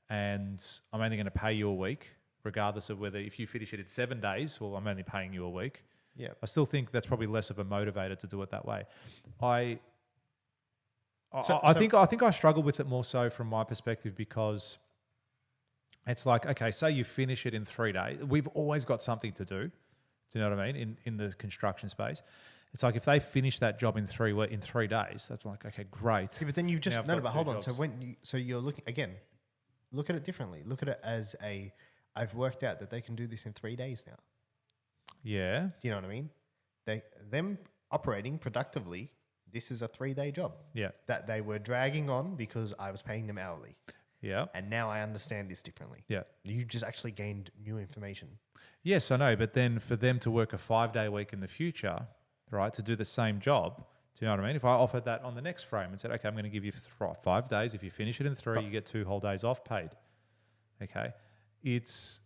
and I'm only going to pay you a week, regardless of whether if you finish it in 7 days, well, I'm only paying you a week. Yeah, I still think that's probably less of a motivator to do it that way. I think I struggle with it more so from my perspective because it's like, okay, say you finish it in 3 days. We've always got something to do. Do you know what I mean? In the construction space, it's like if they finish that job in 3 days, that's like, okay, great. yeah, but then you've just Now but hold on. jobs. So you're looking again. Look at it differently. Look at it as I've worked out that they can do this in 3 days now. Yeah. Do you know what I mean? Them operating productively, this is a 3-day job. Yeah. That they were dragging on because I was paying them hourly. Yeah. And now I understand this differently. Yeah. You just actually gained new information. Yes, I know. But then for them to work a 5-day week in the future, right, to do the same job, do you know what I mean? If I offered that on the next frame and said, okay, I'm going to give you 5 days. If you finish it in 3, you get 2 whole days off paid. Okay. It's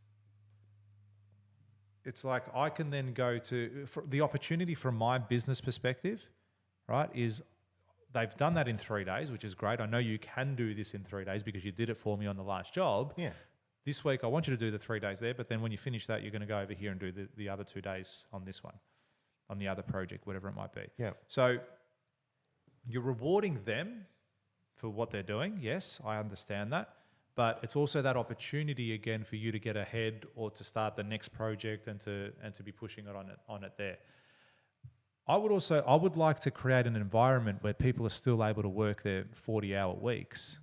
like I can then go to the opportunity from my business perspective, right, is they've done that in 3 days, which is great. I know you can do this in 3 days because you did it for me on the last job. Yeah. This week, I want you to do the 3 days there, but then when you finish that, you're going to go over here and do the other 2 days on this one, on the other project, whatever it might be. Yeah. So you're rewarding them for what they're doing. Yes, I understand that. But it's also that opportunity again for you to get ahead or to start the next project and to be pushing it on it there. I would like to create an environment where people are still able to work their 40-hour weeks,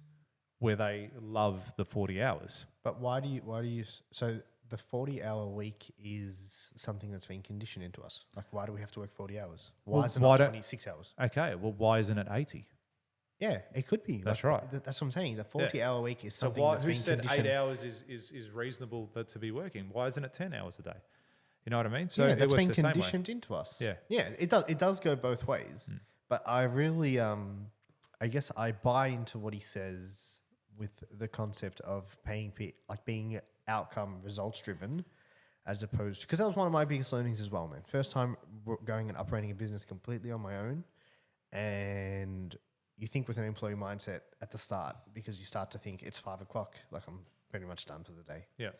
where they love the 40 hours. But why do you? So the 40-hour week is something that's been conditioned into us. Like, why do we have to work 40 hours? Why is it not 26 hours? Okay, well, why isn't it 80? Yeah, it could be. That's Like, right. That's what I'm saying. The 40-hour week is So something why? that's Who being said conditioned. 8 hours is reasonable to be working? Why isn't it 10 hours a day? You know what I mean? So Yeah, it that's works been the same way. conditioned into us. Yeah. Yeah, it does. It does go both ways. But I really, I guess I buy into what he says with the concept of like being outcome results driven, as opposed to, because that was one of my biggest learnings as well, man. First time going and operating a business completely on my own, and you think with an employee mindset at the start because you start to think it's 5 o'clock, like I'm pretty much done for the day. Yeah.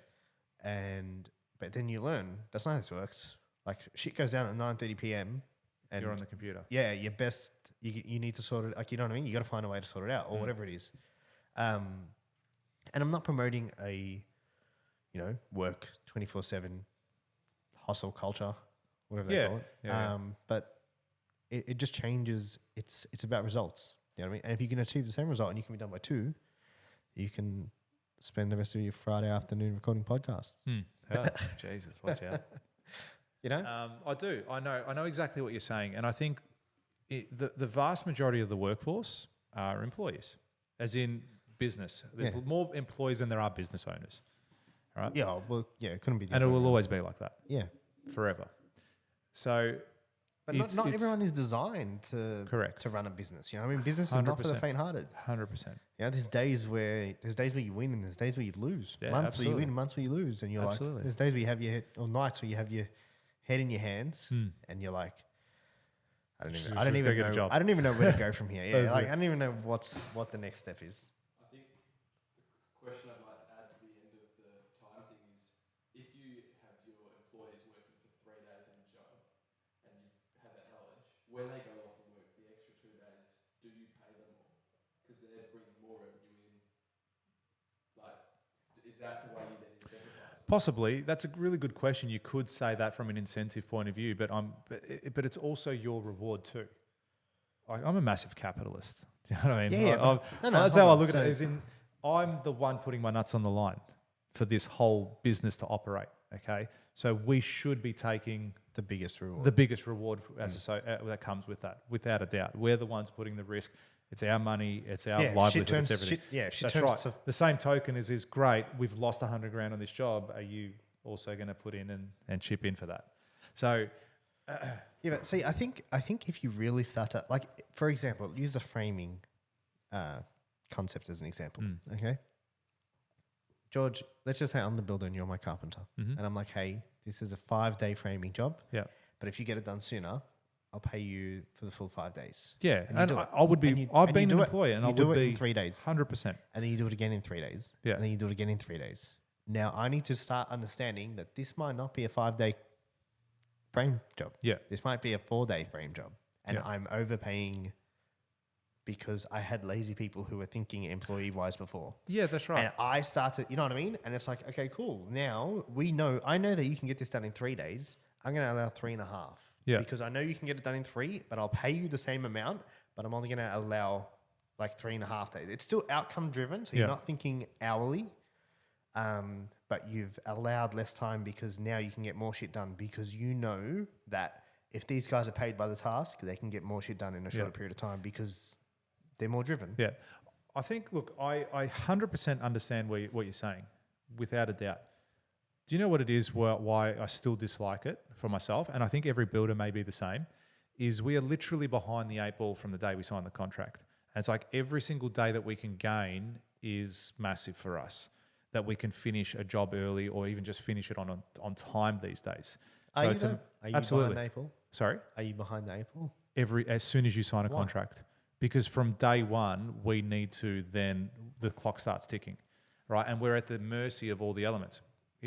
But then you learn that's not how this works. Like shit goes down at 9:30 p.m. and You're on the computer. yeah, your best you need to sort it. Like, you know what I mean? You got to find a way to sort it out or whatever it is. And I'm not promoting a work 24/7 hustle culture, whatever they call it. Yeah. But it just changes. It's about results. You know what I mean? And if you can achieve the same result and you can be done by 2, you can spend the rest of your Friday afternoon recording podcasts. Oh, Jesus, watch out. You know? I do. I know exactly what you're saying. And I think the vast majority of the workforce are employees, as in business. There's more employees than there are business owners. Right? Yeah, well, yeah, it couldn't be the And it other will way. always be like that Yeah. forever. So, But not everyone is designed to Correct. to run a bubusiness. You know, I mean, business is not for the 100%. faint-hearted. 100%. You know, there's days where you win and there's days where you lose. Yeah, Months where you absolutely. win, months where you lose, and you're Absolutely. like, there's days where you have your head, or nights where you have your head in your hands, and you're like, I don't Just even go get a know. job. I don't even know where to go from here. Yeah, That's like it. I don't even know what the next step is. I think the question I'd like to add to the end of the time thing is, if you have your employees working for 3 days on a job and you have that knowledge, when they go off and work the extra 2 days, do you pay them more? Because they're bringing more revenue in. Like, is that the way you then incentivize? Possibly. That's a really good question. You could say that from an incentive point of view, but it's also your reward too. I'm a massive capitalist. Do you know what I mean? Yeah, Like, that's how I look at it. As in, I'm the one putting my nuts on the line for this whole business to operate. Okay, so we should be taking The biggest reward. the biggest reward that comes with that, without a doubt. We're the ones putting the risk. It's our money. It's our livelihood. It's everything. Shit That's turns right. to The same token is great. We've lost 100 grand on this job. Are you also going to put in and chip in for that? So Yeah, but see, I think if you really start to, like, for example, use the framing concept as an example. Okay, George, let's just say I'm the builder and you're my carpenter, and I'm like, hey, this is a 5-day framing job. yeah, But if you get it done sooner, I'll pay you for the full 5 days. yeah. And you And do it. I would be. And you- I've and been you an do it- employee, and you I do would it be in 3 days. 100%. And then you do it again in 3 days. Yeah. And then you do it again in 3 days. Now I need to start understanding that this might not be a 5-day frame job. Yeah. This might be a 4-day frame job. And Yeah. I'm overpaying because I had lazy people who were thinking employee wise before. Yeah, that's right. And I started, you know what I mean? And it's like, okay, cool. Now I know that you can get this done in 3 days. I'm going to allow 3.5. Yeah. Because I know you can get it done in 3, but I'll pay you the same amount, but I'm only going to allow like 3.5 days. It's still outcome driven. So you're Yeah. not thinking hourly, but you've allowed less time because now you can get more shit done because you know that if these guys are paid by the task, they can get more shit done in a shorter period of time because they're more driven. Yeah. I think, look, I 100% understand what you're saying, without a doubt. Do you know what it is why I still dislike it for myself? And I think every builder may be the same, is we are literally behind the 8 ball from the day we sign the contract. And it's like every single day that we can gain is massive for us, that we can finish a job early or even just finish it on time these days. Are you, it's though? Are you absolutely. behind April? Sorry? Are you behind the April? As soon as you sign a Why? contract. Because from day one, we need to then, the clock starts ticking, right? And we're at the mercy of all the elements.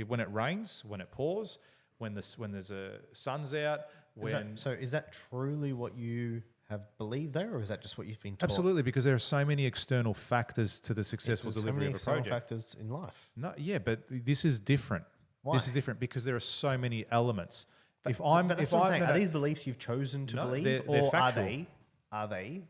When it rains, when it pours, when there's a sun's out, Is that truly what you have believed there, or is that just what you've been taught? Absolutely, because there are so many external factors to the successful There's so delivery many of a external project. factors in life. No, yeah, but this is different. Why? This is different because there are so many elements. But that's what I'm saying. Are these beliefs you've chosen to No, believe, they're or factual. are they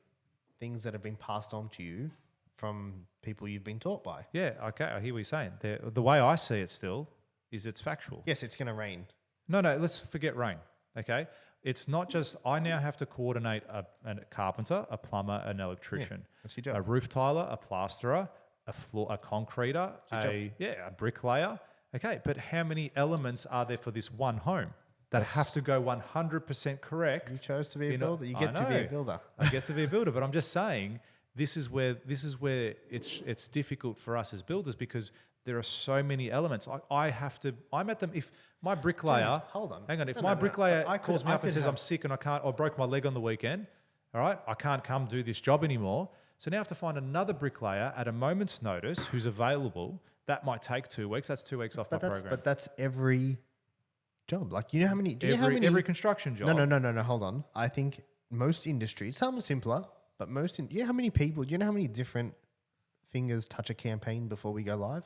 things that have been passed on to you from people you've been taught by? Yeah, okay, I hear what you're saying. The way I see it still is it's factual. Yes, it's going to rain. No, let's forget rain. Okay. It's not just, I now have to coordinate a carpenter, a plumber, an electrician, That's your job. a roof tiler, a plasterer, a concreter, a bricklayer. Okay. But how many elements are there for this one home that have to go 100% correct? You chose to be a builder. You get to be a builder. I get to be a builder, but I'm just saying this is where it's difficult for us as builders because there are so many elements. I'm at them. If my bricklayer, hold on. hang on. If my bricklayer I calls me up and says I'm sick and I broke my leg on the weekend, all right, I can't come do this job anymore. So now I have to find another bricklayer at a moment's notice who's available. That might take 2 weeks. That's 2 weeks off my program. But that's every job. Like, you know how many? Every construction job. No. Hold on. I think most industries, some are simpler, but you know how many people? Do you know how many different fingers touch a campaign before we go live?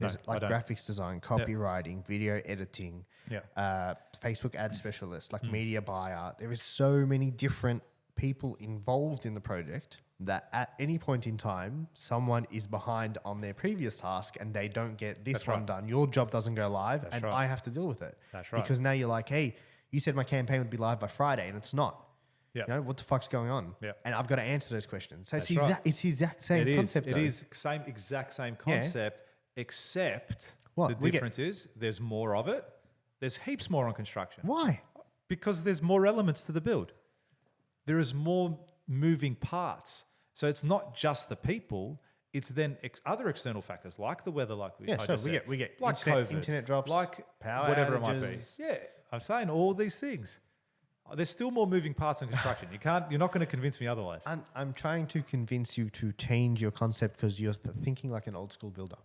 There's graphics design, copywriting, video editing, Facebook ad specialist, media buyer. There is so many different people involved in the project that at any point in time, someone is behind on their previous task and they don't get this one done. Your job doesn't go live I have to deal with it. That's right. Because now you're like, hey, you said my campaign would be live by Friday and it's not. Yeah. You know, what the fuck's going on? Yeah. And I've got to answer those questions. So it's That's right. the exact same concept. It is exact same concept, except What? the difference is there's more of it. There's heaps more on construction. Why? Because there's more elements to the build. There is more moving parts. So it's not just the people. It's then other external factors like the weather, like we get like internet COVID, drops, like power whatever outages. it might be. Yeah, I'm saying all these things. There's still more moving parts in construction. You're not going to convince me otherwise. I'm trying to convince you to change your concept because you're thinking like an old school builder.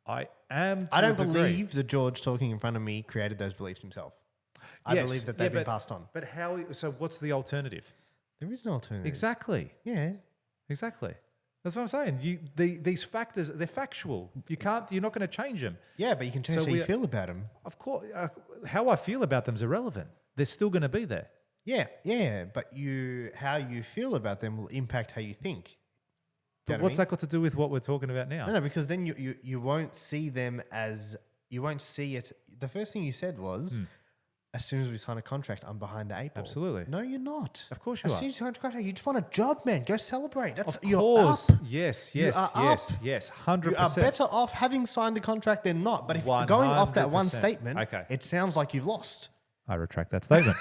I am. I don't believe that George talking in front of me created those beliefs himself. I believe that they've been passed on. But how? So what's the alternative? There is no alternative. Exactly. Yeah. Exactly. That's what I'm saying. These factors, they're factual. You're not going to change them. Yeah, but you can change how you feel about them. Of course. How I feel about them is irrelevant. They're still going to be there. Yeah, but how you feel about them will impact how you think. But what's that got to do with what we're talking about now? No, because then you won't see them as, you won't see it. The first thing you said was, as soon as we sign a contract, I'm behind the 8 ball. Absolutely. No, you're not. Of course you are. As soon as you sign a contract, you just want a job, man. Go celebrate. Of you're course. up. Yes, You are up. 100%. You are better off having signed the contract than not. But if going off that one 100%. statement, it sounds like you've lost. I retract that statement.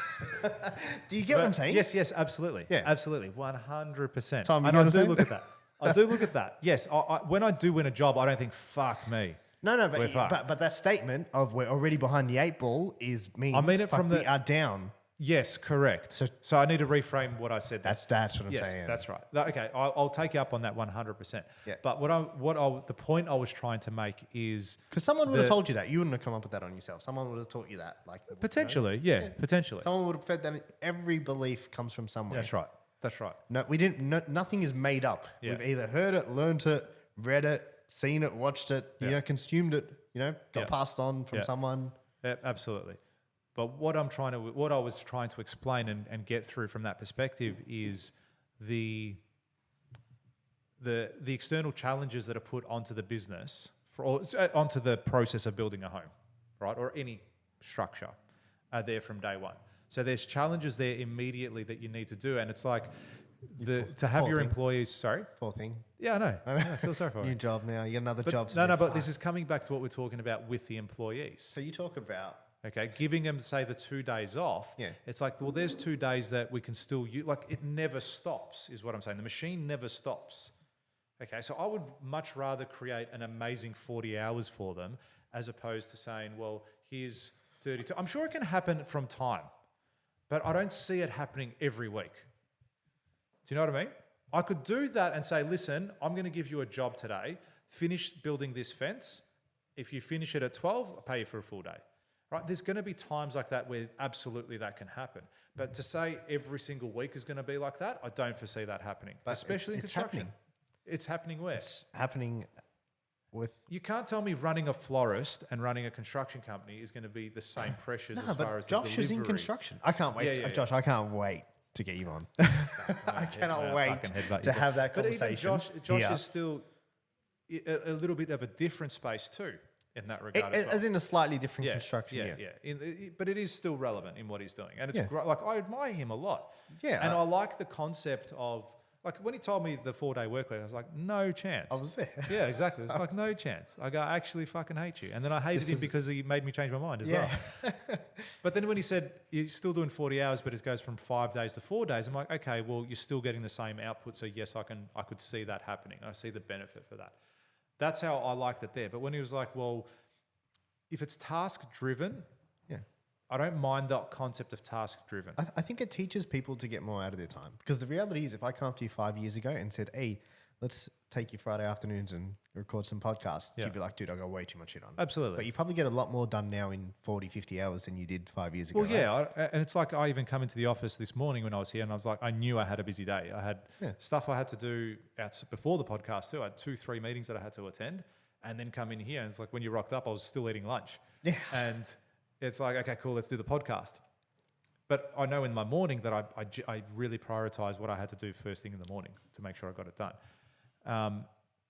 Do you get what I'm saying? Yes, absolutely. Yeah. Absolutely. 100%. Tom, you and get I what do I'm look at that. I do look at that. Yes, when I do win a job, I don't think, fuck me. No, but that statement of we're already behind the 8 ball means I mean it from we are down. Yes, correct. So I need to reframe what I said. That's what I'm yes, saying. that's right. Okay, I'll take you up on that 100%. Yeah. But the point I was trying to make is because someone would have told you that. You wouldn't have come up with that on yourself. Someone would have taught you that. Potentially, potentially. Someone would have fed that. Every belief comes from somewhere. That's right. No, we didn't. Nothing is made up. Yeah. We've either heard it, learned it, read it, seen it, watched it. Consumed it. Got passed on from someone. Yeah, absolutely. But what I was trying to explain and get through from that perspective is the external challenges that are put onto the business onto the process of building a home, right, or any structure, are there from day one. So there's challenges there immediately that you need to do, and it's like to have your employees. Sorry, poor thing. Yeah, I know. I feel sorry for New it. job now. You get another job. But this is coming back to what we're talking about with the employees. So you talk about. Okay, giving them, say, the 2 days off. Yeah. It's like, well, there's 2 days that we can still use. Like, it never stops, is what I'm saying. The machine never stops. Okay, so I would much rather create an amazing 40 hours for them as opposed to saying, well, here's 32. I'm sure it can happen from time, but I don't see it happening every week. Do you know what I mean? I could do that and say, listen, I'm going to give you a job today. Finish building this fence. If you finish it at 12, I'll pay you for a full day. Right, there's going to be times like that where absolutely that can happen. But to say every single week is going to be like that, I don't foresee that happening. But especially in construction. Happening. It's happening where? It's happening with... You can't tell me running a florist and running a construction company is going to be the same pressures as far as Josh the is in construction. I can't wait. Josh, I can't wait to get you on. I cannot wait to have that conversation. But even Josh is still a little bit of a different space too. in that regard. As well. As in a slightly different construction. But it is still relevant in what he's doing, and it's Yeah. great. Like I admire him a lot. Yeah, and I like the concept of like when he told me the 4-day work week, I was like, no chance. I was there. Yeah, exactly. It's like no chance. I go, I actually fucking hate you, and then I hated him because he made me change my mind as well. But then when he said you're still doing 40 hours, but it goes from 5 days to 4 days, I'm like, okay, well you're still getting the same output, so yes, I could see that happening. I see the benefit for that. That's how I liked it there. But when he was like, well, if it's task driven, I don't mind the concept of task driven. I think it teaches people to get more out of their time. Because the reality is, if I come up to you 5 years ago and said, hey, let's take you Friday afternoons and record some podcasts, you'd be like, dude, I got way too much shit on. Absolutely. But you probably get a lot more done now in 40, 50 hours than you did 5 years ago. Well, yeah. And it's like I even come into the office this morning when I was here and I was like, I knew I had a busy day. I had stuff I had to do before the podcast too. I had 2-3 meetings that I had to attend and then come in here. And it's like when you rocked up, I was still eating lunch. Yeah. And it's like, okay, cool, let's do the podcast. But I know in my morning that I really prioritize what I had to do first thing in the morning to make sure I got it done.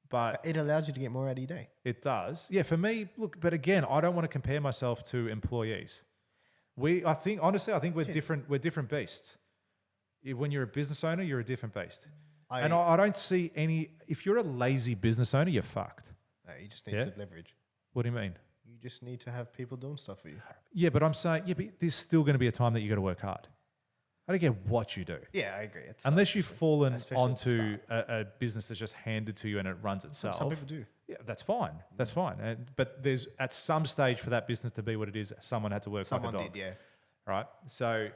But it allows you to get more out of your day. It does. Yeah, for me, look, but again, I don't want to compare myself to employees. Honestly, I think we're different beasts. When you're a business owner, you're a different beast. I don't see if you're a lazy business owner, you're fucked. No, you just need good leverage. What do you mean? You just need to have people doing stuff for you. Yeah, but I'm saying, but there's still going to be a time that you got to work hard. I don't care what you do. Yeah, I agree. Unless you've fallen onto a business that's just handed to you and it runs itself. Some people do. Yeah, that's fine. That's fine. But there's at some stage for that business to be what it is, someone had to work like a dog. Someone did, yeah. Right? So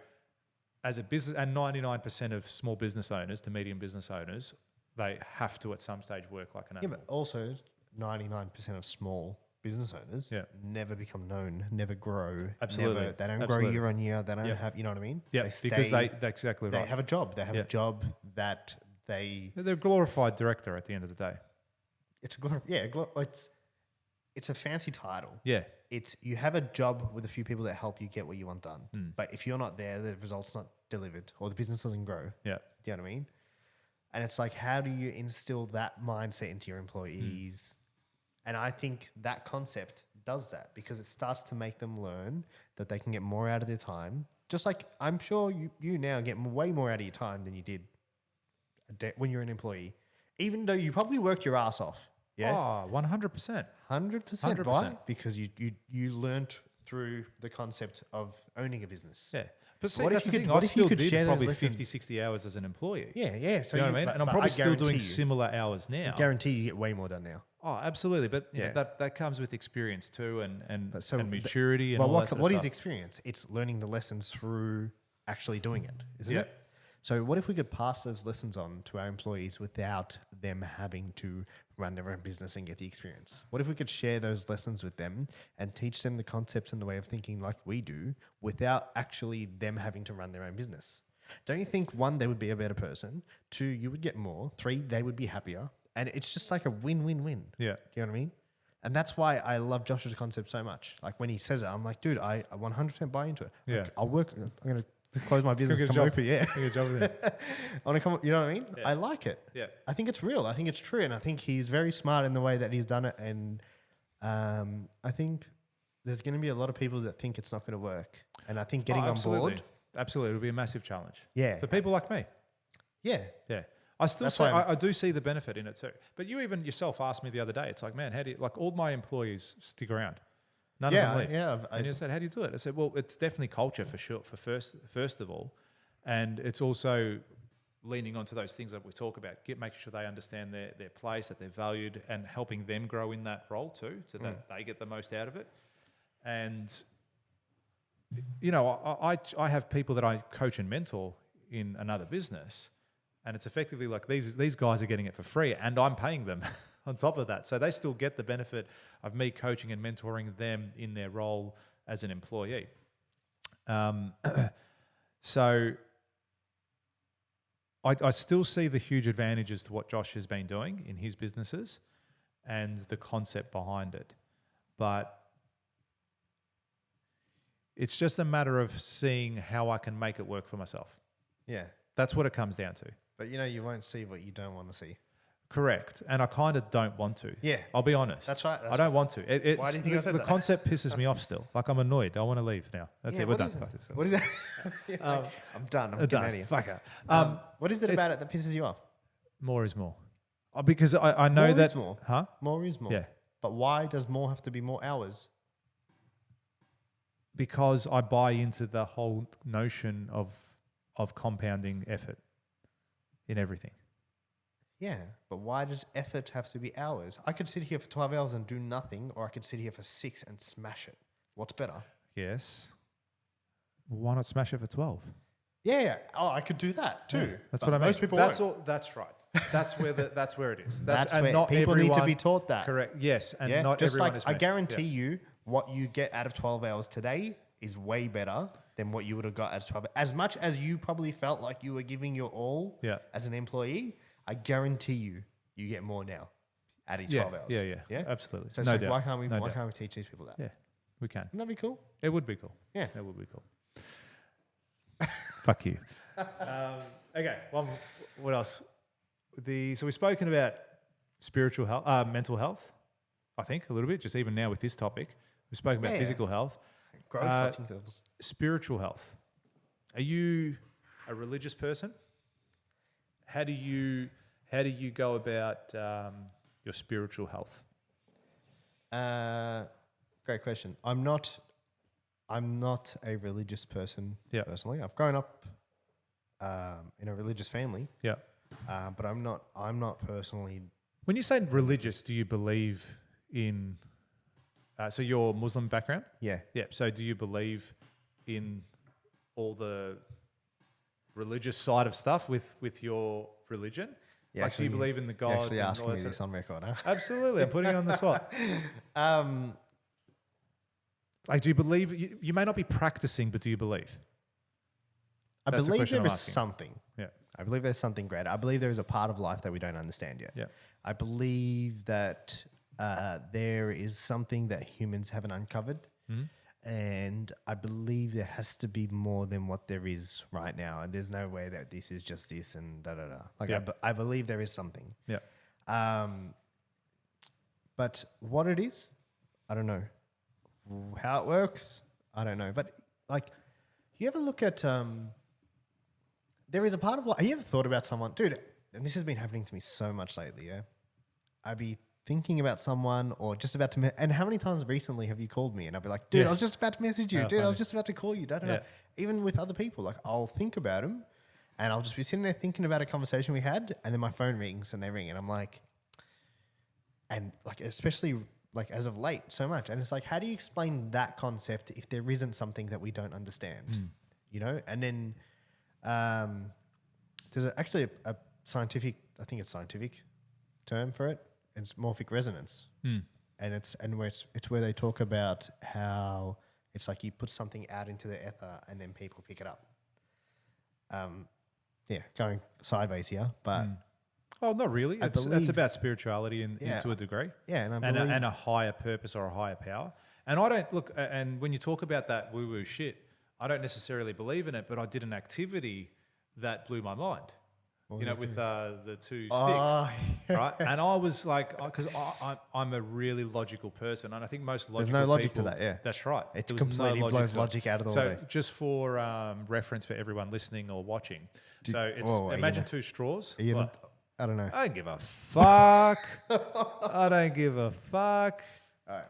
as a business, and 99% of small business owners to medium business owners, they have to at some stage work like an animal. Yeah, but also 99% of small business owners never become known, never grow. Absolutely. They don't grow year on year. They don't have, you know what I mean? Yeah, because that's exactly right. They have a job. They have a job that they're a glorified director at the end of the day. It's a fancy title. Yeah. It's you have a job with a few people that help you get what you want done. But if you're not there, the result's not delivered or the business doesn't grow. Yeah. Do you know what I mean? And it's like, how do you instill that mindset into your employees? And I think that concept does that because it starts to make them learn that they can get more out of their time. Just like I'm sure you now get way more out of your time than you did when you're an employee, even though you probably worked your ass off. Yeah. Oh, 100%. 100%. Why? Because you learnt through the concept of owning a business. Yeah. But see, what that's if the you thing. could, I still did share probably those 50, 60 hours as an employee. Yeah. So you know what I mean? And I'm probably still doing similar hours now. I guarantee you get way more done now. Oh, absolutely. But you know, that comes with experience too and maturity and well, all that sort of what stuff. is experience? It's learning the lessons through actually doing it, isn't Yeah. it? So what if we could pass those lessons on to our employees without them having to run their own business and get the experience? What if we could share those lessons with them and teach them the concepts and the way of thinking like we do without actually them having to run their own business? Don't you think, 1, they would be a better person, 2, you would get more, 3, they would be happier, and it's just like a win-win-win. Yeah. Do you know what I mean? And that's why I love Josh's concept so much. Like when he says it, I'm like, dude, I 100% buy into it. Yeah. Like, I'm going to close my business, come over here. Get a job there. I want to come, you know what I mean? Yeah. I like it. Yeah. I think it's real. I think it's true. And I think he's very smart in the way that he's done it. And I think there's going to be a lot of people that think it's not going to work. And I think getting on board. Absolutely. It'll be a massive challenge. Yeah. For people like me. Yeah. Yeah. I do see the benefit in it too. But you even yourself asked me the other day, it's like, man, how do you, like all my employees stick around. None of them leave. Yeah. And you said, how do you do it? I said, well, it's definitely culture for sure, for first of all. And it's also leaning onto those things that we talk about, making sure they understand their place, that they're valued, and helping them grow in that role too, so that they get the most out of it. And, you know, I have people that I coach and mentor in another business, and it's effectively like these guys are getting it for free, and I'm paying them on top of that. So they still get the benefit of me coaching and mentoring them in their role as an employee. So I still see the huge advantages to what Josh has been doing in his businesses and the concept behind it. But it's just a matter of seeing how I can make it work for myself. Yeah. That's what it comes down to. But you know, you won't see what you don't want to see. Correct. And I kind of don't want to. Yeah. I'll be honest. That's right. I don't want to. Why do you think I said the that? concept pisses me off still. Like, I'm annoyed. I want to leave now. That's Yeah, it. We're what done. is it? What is that? I'm done. I'm getting out of here. Fuck it. What is it about it that pisses you off? More is more. Because I know More that. is more. Huh? More is more. Yeah. But why does more have to be more hours? Because I buy into the whole notion of compounding effort in everything. Yeah, but why does effort have to be hours? I could sit here for 12 hours and do nothing, or I could sit here for 6 and smash it. What's better? Yes. Well, why not smash it for 12? Yeah. Oh, I could do that too. Yeah, that's But what I mean. Most people That's won't. all. That's right. That's where it is. That's and where not people need to everyone- be taught that. Correct. Yes, and Yeah, not just everyone like is I meant- guarantee yeah. you, what you get out of 12 hours today is way better than what you would have got as 12. As much as you probably felt like you were giving your all Yeah. as an employee, I guarantee you get more now out of 12 hours. Yeah. Absolutely. So, no it's like, doubt. why can't we? No Why doubt. can't we teach these people that? Yeah, we can. Wouldn't that be cool? It would be cool. Yeah. It would be cool. Fuck you. Okay. What else? So we've spoken about spiritual health, mental health. I think a little bit. Just even now with this topic, we've spoken about Yeah. physical health, Growth. I think that was spiritual health. Are you a religious person? How do you go about your spiritual health? great question. I'm not a religious person Yeah. personally. I've grown up in a religious family, Yeah. but I'm not personally. When you say religious, do you believe in? So you're Muslim background? Yeah. Yeah. So do you believe in all the religious side of stuff with your religion? Yeah, Like, do you believe in the God? You're actually and asking all me that this sort on record, huh? of- Absolutely. I'm putting you on the spot. Um, Like, do you believe? You may not be practicing, but do you believe? I That's the believe question there I'm is asking. something. Yeah. I believe there's something greater. I believe there is a part of life that we don't understand yet. Yeah. I believe that there is something that humans haven't uncovered. Mhm. And I believe there has to be more than what there is right now. And there's no way that this is just this and da-da-da. Like, Yeah. I believe there is something. Yeah. But what it is, I don't know. How it works, I don't know. But, like, you ever look at... there is a part of life... Have you ever thought about someone... Dude, and this has been happening to me so much lately, yeah? I'd be thinking about someone or just about to... and how many times recently have you called me? And I'd be like, dude, Yeah. I was just about to message you. How Dude, I was funny. just about to call you. Da, da, da. Yeah. Even with other people, like, I'll think about them and I'll just be sitting there thinking about a conversation we had, and then my phone rings and they ring and I'm like... And, like, especially... like as of late, so much. And it's like, how do you explain that concept if there isn't something that we don't understand? You know? And then there's actually a scientific, I think it's scientific term for it. It's morphic resonance. And it's where they talk about how it's like you put something out into the ether and then people pick it up. Yeah, going sideways here, but Oh, not really. That's believe- about spirituality Yeah. to a degree. yeah, and I and believe a higher purpose or a higher power. And I don't look. And when you talk about that woo-woo shit, I don't necessarily believe in it, but I did an activity that blew my mind. What You know, was with the two sticks, Oh, right? And I was like, because I'm a really logical person, and I think most logical no logic to people- that, yeah. That's right. It There was no completely logic blows to it. logic out of the So water. just for reference for everyone listening or watching, so it's whoa, are you imagine gonna- two straws. are you gonna- What? I don't know. I don't give a fuck. I don't give a fuck. All right.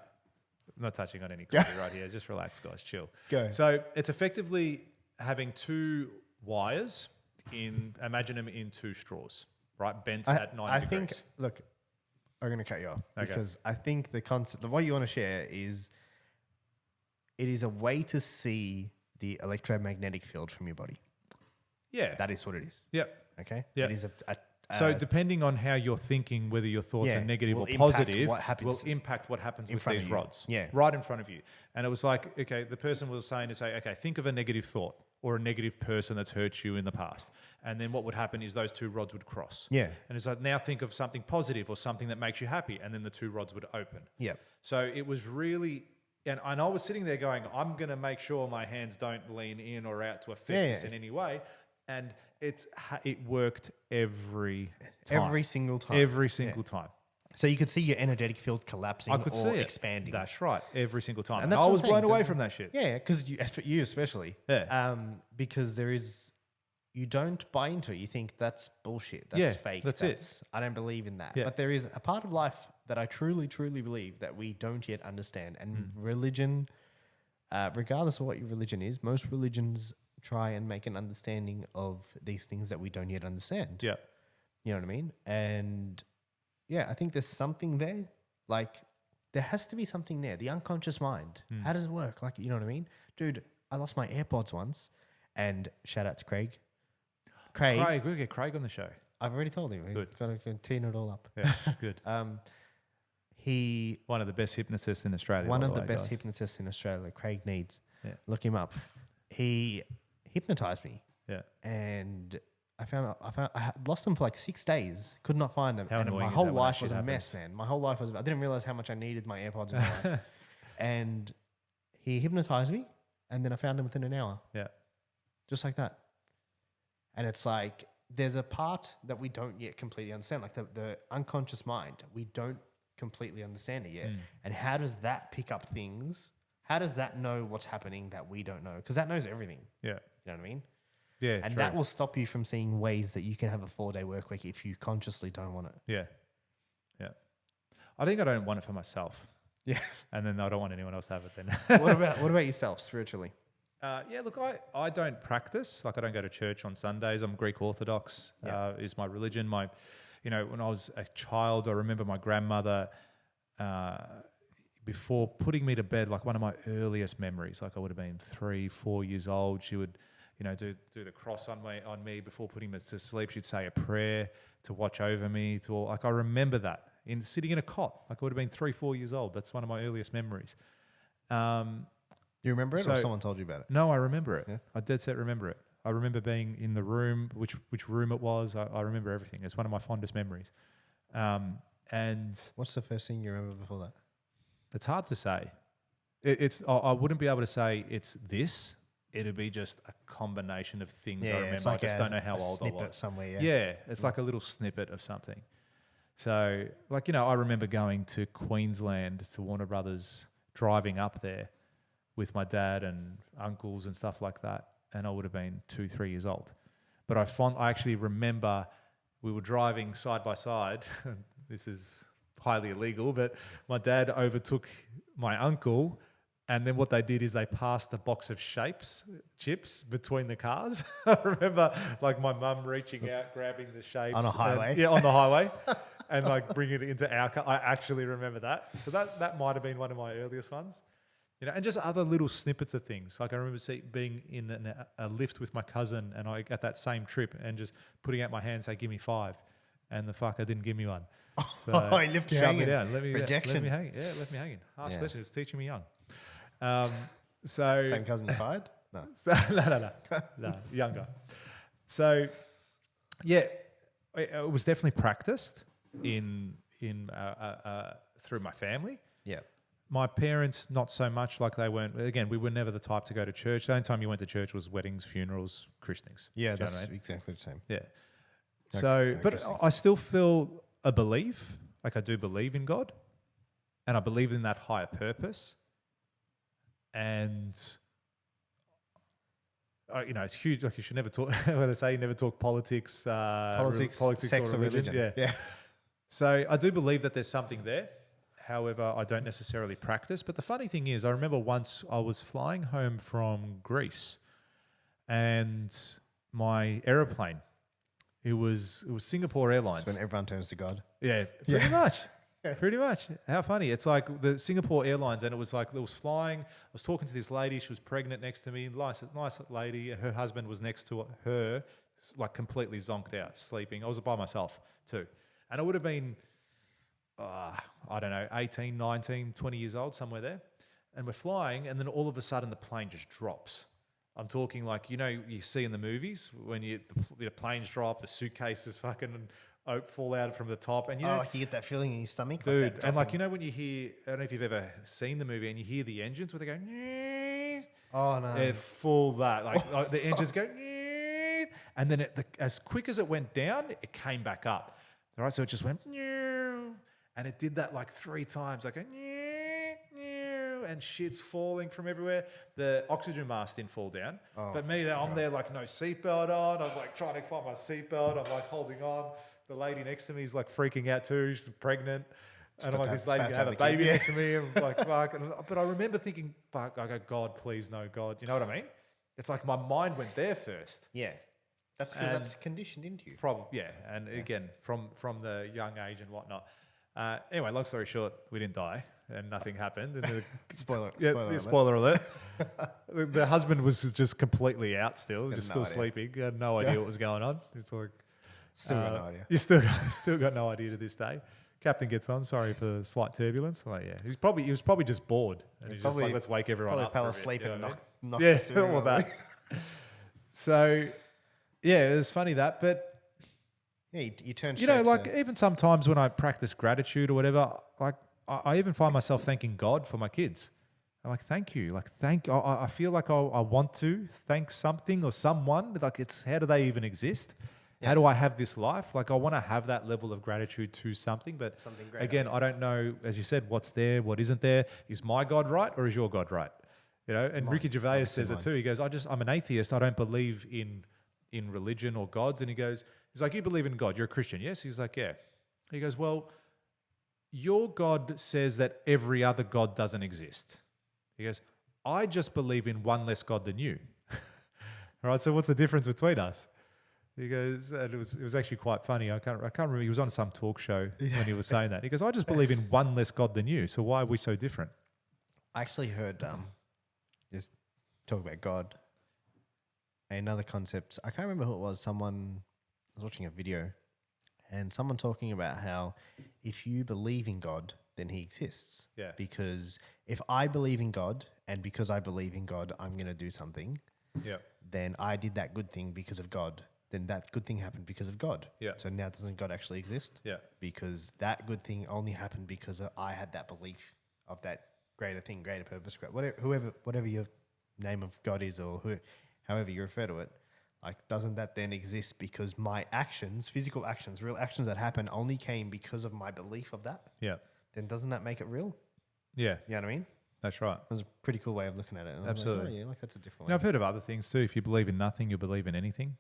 I'm not touching on any copyright here. Just relax, guys. Chill. Go. So it's effectively having two wires imagine them in two straws, right? Bent at 90 I degrees. think, look, I'm going to cut you off Okay. because I think the concept of what you want to share is it is a way to see the electromagnetic field from your body. Yeah. That is what it is. Yep. Okay? Yeah. It is So depending on how you're thinking, whether your thoughts yeah, are negative will or impact positive, what happens will impact what happens in with front these of you. rods. Yeah. Right in front of you. And it was like, okay, the person was saying to say, okay, think of a negative thought or a negative person that's hurt you in the past. And then what would happen is those two rods would cross. Yeah. And it's like, now think of something positive or something that makes you happy. And then the two rods would open. Yeah. So it was really, and I was sitting there going, I'm going to make sure my hands don't lean in or out to affect Yeah, this yeah. in any way. And it worked every time. Every single time. Every single time. So you could see your energetic field collapsing I could see it expanding. That's right. Every single time. And And that's I what I'm was saying, blown away doesn't- from that shit. Yeah, because you especially. Yeah. Because you don't buy into it. You think that's bullshit. That's Yeah, fake. that's it. I don't believe in that. Yeah. But there is a part of life that I truly, truly believe that we don't yet understand. And religion, regardless of what your religion is, most religions try and make an understanding of these things that we don't yet understand. Yeah. You know what I mean? And yeah, I think there's something there. Like, there has to be something there. The unconscious mind. How does it work? Like, you know what I mean? Dude, I lost my AirPods once, and shout out to Craig. Craig, we're going to get Craig on the show. I've already told him. Good. Got to tee it all up. Yeah, good. He One of the best hypnotists in Australia. one by of the way, best guys. hypnotists in Australia. Craig Needs. Yeah. Look him up. He hypnotized me, Yeah. and I had lost him for like 6 days. Could not find him. How And annoying my is whole that when that life shit was a happens? mess, man. My whole life was. I didn't realize how much I needed my AirPods in my life. And he hypnotized me, and then I found him within an hour, Yeah. just like that. And it's like there's a part that we don't yet completely understand, like the unconscious mind. We don't completely understand it yet. And how does that pick up things? How does that know what's happening that we don't know? Because that knows everything. Yeah. You know what I mean? Yeah. And true. that will stop you from seeing ways that you can have a 4-day work week if you consciously don't want it. Yeah. Yeah. I think I don't want it for myself. Yeah. And then I don't want anyone else to have it then. what about yourself spiritually? Yeah, look, I don't practice. Like, I don't go to church on Sundays. I'm Greek Orthodox, is my religion. When I was a child, I remember my grandmother, before putting me to bed, like one of my earliest memories, like I would have been 3-4 years old, she would, do the cross on me before putting me to sleep. She'd say a prayer to watch over me. I remember that sitting in a cot. Like, I would have been 3-4 years old. That's one of my earliest memories. You remember it, or So- someone told you about it? No, I remember it. Yeah. I dead set remember it. I remember being in the room, which room it was. I remember everything. It's one of my fondest memories. And What's the first thing you remember before that? it's hard to say. I wouldn't be able to say it's this. It'd be just a combination of things I remember. it's like I just don't know how a old I snippet was. somewhere. Yeah, it's like a little snippet of something. So, I remember going to Queensland to Warner Brothers, driving up there with my dad and uncles and stuff like that, and I would have been 2-3 years old. But I actually remember we were driving side by side. This is highly illegal, but my dad overtook my uncle, and then what they did is they passed a box of chips between the cars. I remember like my mum reaching out, grabbing the shapes. On a highway? On the highway. And like bringing it into our car. I actually remember that. So that might have been one of my earliest ones. And just other little snippets of things. Like I remember being in a lift with my cousin, and I at that same trip, and just putting out my hand and say, "Give me 5," and the fucker didn't give me one. So He left you shut me hanging. down. Let me Rejection. hang. Yeah, left me hanging. Harsh Yeah. lesson. It's teaching me young. So Same cousin you fired? No. so, no, younger. So, yeah, it was definitely practiced in through my family. Yeah. My parents, not so much. Like they weren't. Again, we were never the type to go to church. The only time you went to church was weddings, funerals, christenings. Yeah, Do you know that's what I mean? exactly the same. Yeah. No- So, no but christenings. I still feel a belief. Like I do believe in God, and I believe in that higher purpose. And it's huge. Like you should never talk. What they say, you never talk politics. Politics, sex, or religion. Yeah. So I do believe that there's something there. However, I don't necessarily practice. But the funny thing is, I remember once I was flying home from Greece, and my aeroplane, it was Singapore Airlines. That's when everyone turns to God. Yeah, pretty much. Pretty much. How funny. It's like the Singapore Airlines, and it was flying. I was talking to this lady. She was pregnant next to me. Nice lady. Her husband was next to her, like completely zonked out, sleeping. I was by myself too. And I would have been, I don't know, 18, 19, 20 years old, somewhere there. And we're flying, and then all of a sudden the plane just drops. I'm talking like, you see in the movies when the planes drop, the suitcases fucking fall out from the top. And Like you get that feeling in your stomach? dude, Like that and like, dropping- when you hear, I don't know if you've ever seen the movie and you hear the engines where they go, Oh, no. they're full that. Like the engines go, And then as quick as it went down, it came back up. All right, so it just went, and it did that like 3 times, like and shit's falling from everywhere. The oxygen mask didn't fall down. But me, I'm there like no seatbelt on. I'm like trying to find my seatbelt. I'm like holding on. The lady next to me is like freaking out too. She's pregnant. And I'm like, this lady's going to have a baby next to me. And I'm like, fuck. But I remember thinking, fuck, I go, God, please no, God. You know what I mean? It's like my mind went there first. Yeah. That's because that's conditioned into you. Probably, yeah. And again, from the young age and whatnot. Anyway, long story short, we didn't die and nothing happened. And spoiler alert. The husband was just completely out still, just still sleeping. He had no idea what was going on. It's like still got no idea. You still got no idea to this day. Captain gets on. Sorry for the slight turbulence. Like, yeah, he was probably just bored, and he's just like, let's wake everyone up. Probably fell asleep and knocked the steering all that. So, yeah, it was funny that, but. Yeah, you turn. Even sometimes when I practice gratitude or whatever, like I even find myself thanking God for my kids. I'm like, thank you. Like, I feel like I want to thank something or someone. Like, it's how do they even exist? Yeah. How do I have this life? Like, I want to have that level of gratitude to something, but great. Again, I don't know, as you said, what's there, what isn't there. Is my God right or is your God right? You know, and Ricky Gervais says it too. He goes, I'm an atheist. I don't believe in religion or gods. And he's like, you believe in God. You're a Christian. Yes. He's like, yeah. He goes, well, your God says that every other God doesn't exist. He goes, I just believe in one less God than you. All right. So what's the difference between us? He goes, and it was actually quite funny. I can't remember. He was on some talk show when he was saying that. He goes, I just believe in one less God than you. So why are we so different? I actually heard, just talk about God. Another concept. I can't remember who it was. Someone was watching a video and someone talking about how if you believe in God, then he exists. Yeah. Because if I believe in God and because I believe in God, I'm going to do something. Yeah. Then I did that good thing because of God. Then that good thing happened because of God. Yeah. So now doesn't God actually exist? Yeah. Because that good thing only happened because I had that belief of that greater thing, greater purpose, whatever your name of God is or however you refer to it. Like, doesn't that then exist because my actions, physical actions, real actions that happen only came because of my belief of that? Yeah. Then doesn't that make it real? Yeah. You know what I mean? That's right. It was a pretty cool way of looking at it. And absolutely. I was like, like that's a different way. Now, I've heard of other things too. If you believe in nothing, you'll believe in anything.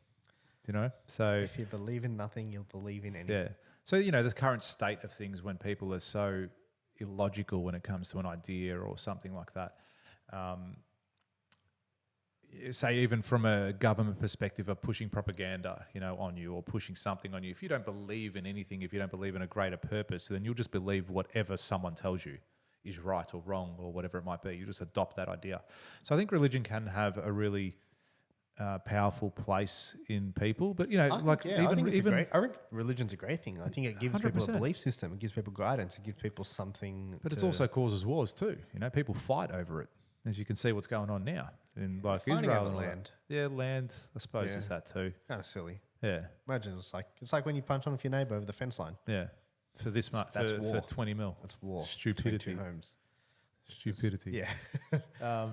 Do you know? So if you believe in nothing, you'll believe in anything. Yeah. So, the current state of things when people are so illogical when it comes to an idea or something like that. Say even from a government perspective of pushing propaganda, on you or pushing something on you. If you don't believe in anything, if you don't believe in a greater purpose, then you'll just believe whatever someone tells you is right or wrong or whatever it might be. You just adopt that idea. So I think religion can have a really powerful place in people, but I think religion's a great thing. I think it gives 100%. People a belief system. It gives people guidance. It gives people something. But it also causes wars too. People fight over it. As you can see what's going on now in Israel and land. Yeah, land, I suppose, is that too. Kind of silly. Yeah. Imagine it's like when you punch on with your neighbour over the fence line. Yeah. For this much, that's war. For 20 mil. That's war. Stupidity. 22 homes. Stupidity. Yeah.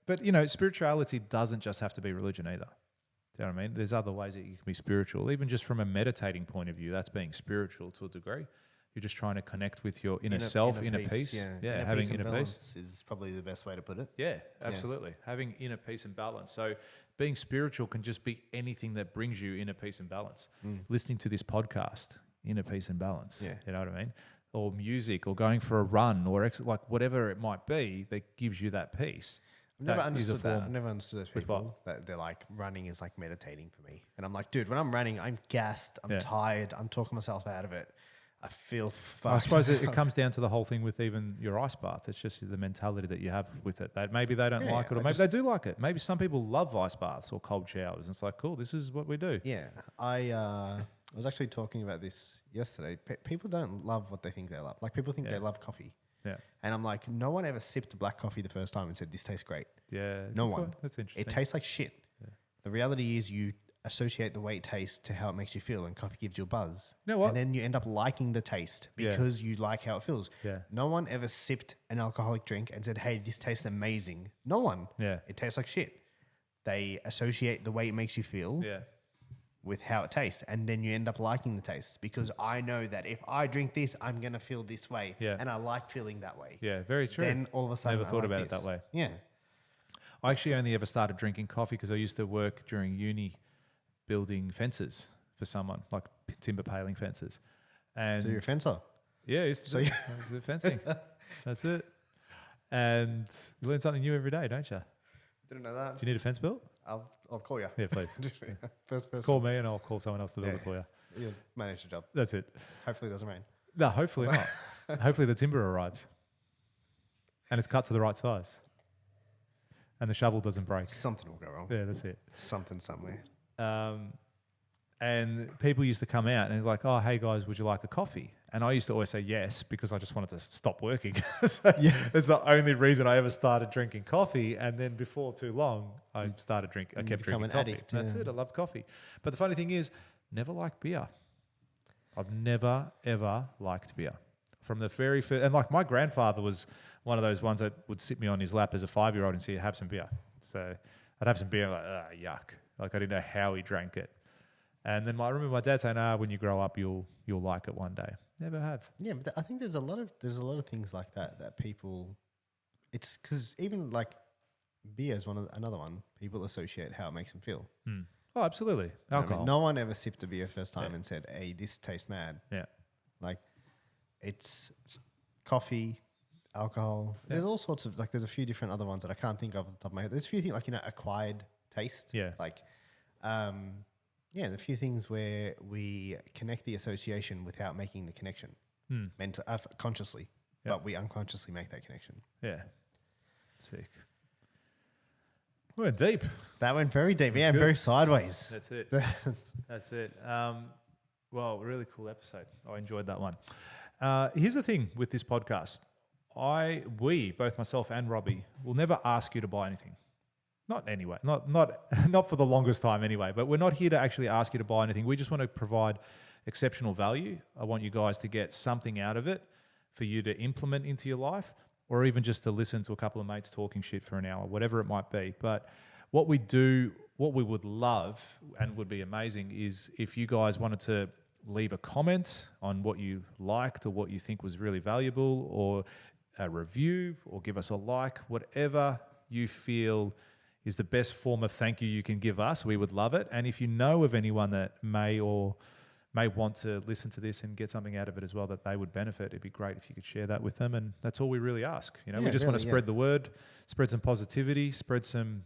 But spirituality doesn't just have to be religion either. Do you know what I mean? There's other ways that you can be spiritual, even just from a meditating point of view. That's being spiritual to a degree. You're just trying to connect with your inner self, inner peace. Yeah, having inner peace is probably the best way to put it. Yeah, absolutely. Having inner peace and balance. So being spiritual can just be anything that brings you inner peace and balance. Listening to this podcast, inner peace and balance. Yeah. You know what I mean? Or music, or going for a run, or like whatever it might be that gives you that peace. I've never understood that. I've never understood those people that they're like, running is like meditating for me. And I'm like, dude, when I'm running, I'm gassed, I'm tired, I'm talking myself out of it. I feel fucked. I suppose it comes down to the whole thing with even your ice bath. It's just the mentality that you have with it. That maybe they don't like it, or maybe they do like it. Maybe some people love ice baths or cold showers. And it's like, cool, this is what we do. Yeah. I was actually talking about this yesterday. People don't love what they think they love. Like, people think they love coffee. Yeah. And I'm like, no one ever sipped black coffee the first time and said, this tastes great. Yeah. No one. That's interesting. It tastes like shit. Yeah. The reality is you associate the way it tastes to how it makes you feel, and coffee gives you a buzz. You know what? And then you end up liking the taste because you like how it feels. Yeah. No one ever sipped an alcoholic drink and said, hey, this tastes amazing. No one. Yeah. It tastes like shit. they associate the way it makes you feel Yeah. with how it tastes. And then you end up liking the taste because I know that if I drink this, I'm going to feel this way. Yeah. And I like feeling that way. Yeah, very true. Then all of a sudden, Never I thought like about it this. that way. Yeah. I actually only ever started drinking coffee because I used to work during uni building fences for someone, like timber paling fences. And So you're a fencer. Yeah, I used to So do you- I was do fencing. That's it. And you learn something new every day, don't you? Didn't know that. Do you need a fence built? I'll call you. Yeah, please. First person. Call me and I'll call someone else to build Yeah. it for you. You'll manage the job. That's it. Hopefully it doesn't rain. No, hopefully not. Hopefully the timber arrives and it's cut to the right size and the shovel doesn't break. Something will go wrong. Yeah, that's it. Something somewhere. And people used to come out and like, oh, hey guys, would you like a coffee? And I used to always say yes because I just wanted to stop working. So that's the only reason I ever started drinking coffee. And then before too long, I kept become drinking an coffee. addict, That's yeah. it. I loved coffee. But the funny thing is, never liked beer. I've never, ever liked beer. From the very first, and like my grandfather was one of those ones that would sit me on his lap as a 5-year-old and say, have some beer. So I'd have some beer, I'm like, yuck. Like I didn't know how he drank it. And then I remember my dad saying, when you grow up, you'll like it one day. Never have. Yeah, but I think there's a lot of things like that people. It's because even like beer is another one. People associate how it makes them feel. Oh, absolutely. Alcohol. I mean, no one ever sipped a beer first time and said, "Hey, this tastes mad." Yeah. Like it's coffee, alcohol. Yeah. There's all sorts of there's a few different other ones that I can't think of off the top of my head. There's a few things like acquired taste. Yeah. Like, there's a few things where we connect the association without making the connection consciously, Yeah. but we unconsciously make that connection. Yeah. Sick. We went deep. That went very deep. Yeah, good. very sideways. That's it. That's it. Well, really cool episode. I enjoyed that one. Here's the thing with this podcast. We, both myself and Robbie, will never ask you to buy anything. Not anyway, not for the longest time anyway, but we're not here to actually ask you to buy anything. We just want to provide exceptional value. I want you guys to get something out of it for you to implement into your life, or even just to listen to a couple of mates talking shit for an hour, whatever it might be. But what we would love and would be amazing is if you guys wanted to leave a comment on what you liked or what you think was really valuable, or a review, or give us a like, whatever you feel is the best form of thank you can give us. We would love it. And if you know of anyone that may want to listen to this and get something out of it as well, that they would benefit, it'd be great if you could share that with them. And that's all we really ask. We just want to spread the word, spread some positivity, spread some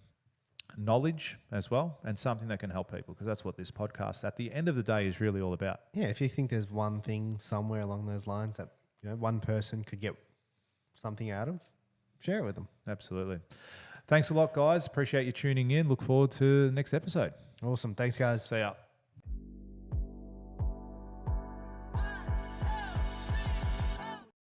knowledge as well, and something that can help people, because that's what this podcast at the end of the day is really all about. Yeah, if you think there's one thing somewhere along those lines that one person could get something out of, share it with them. Absolutely. Thanks a lot, guys. Appreciate you tuning in. Look forward to the next episode. Awesome. Thanks, guys. See ya.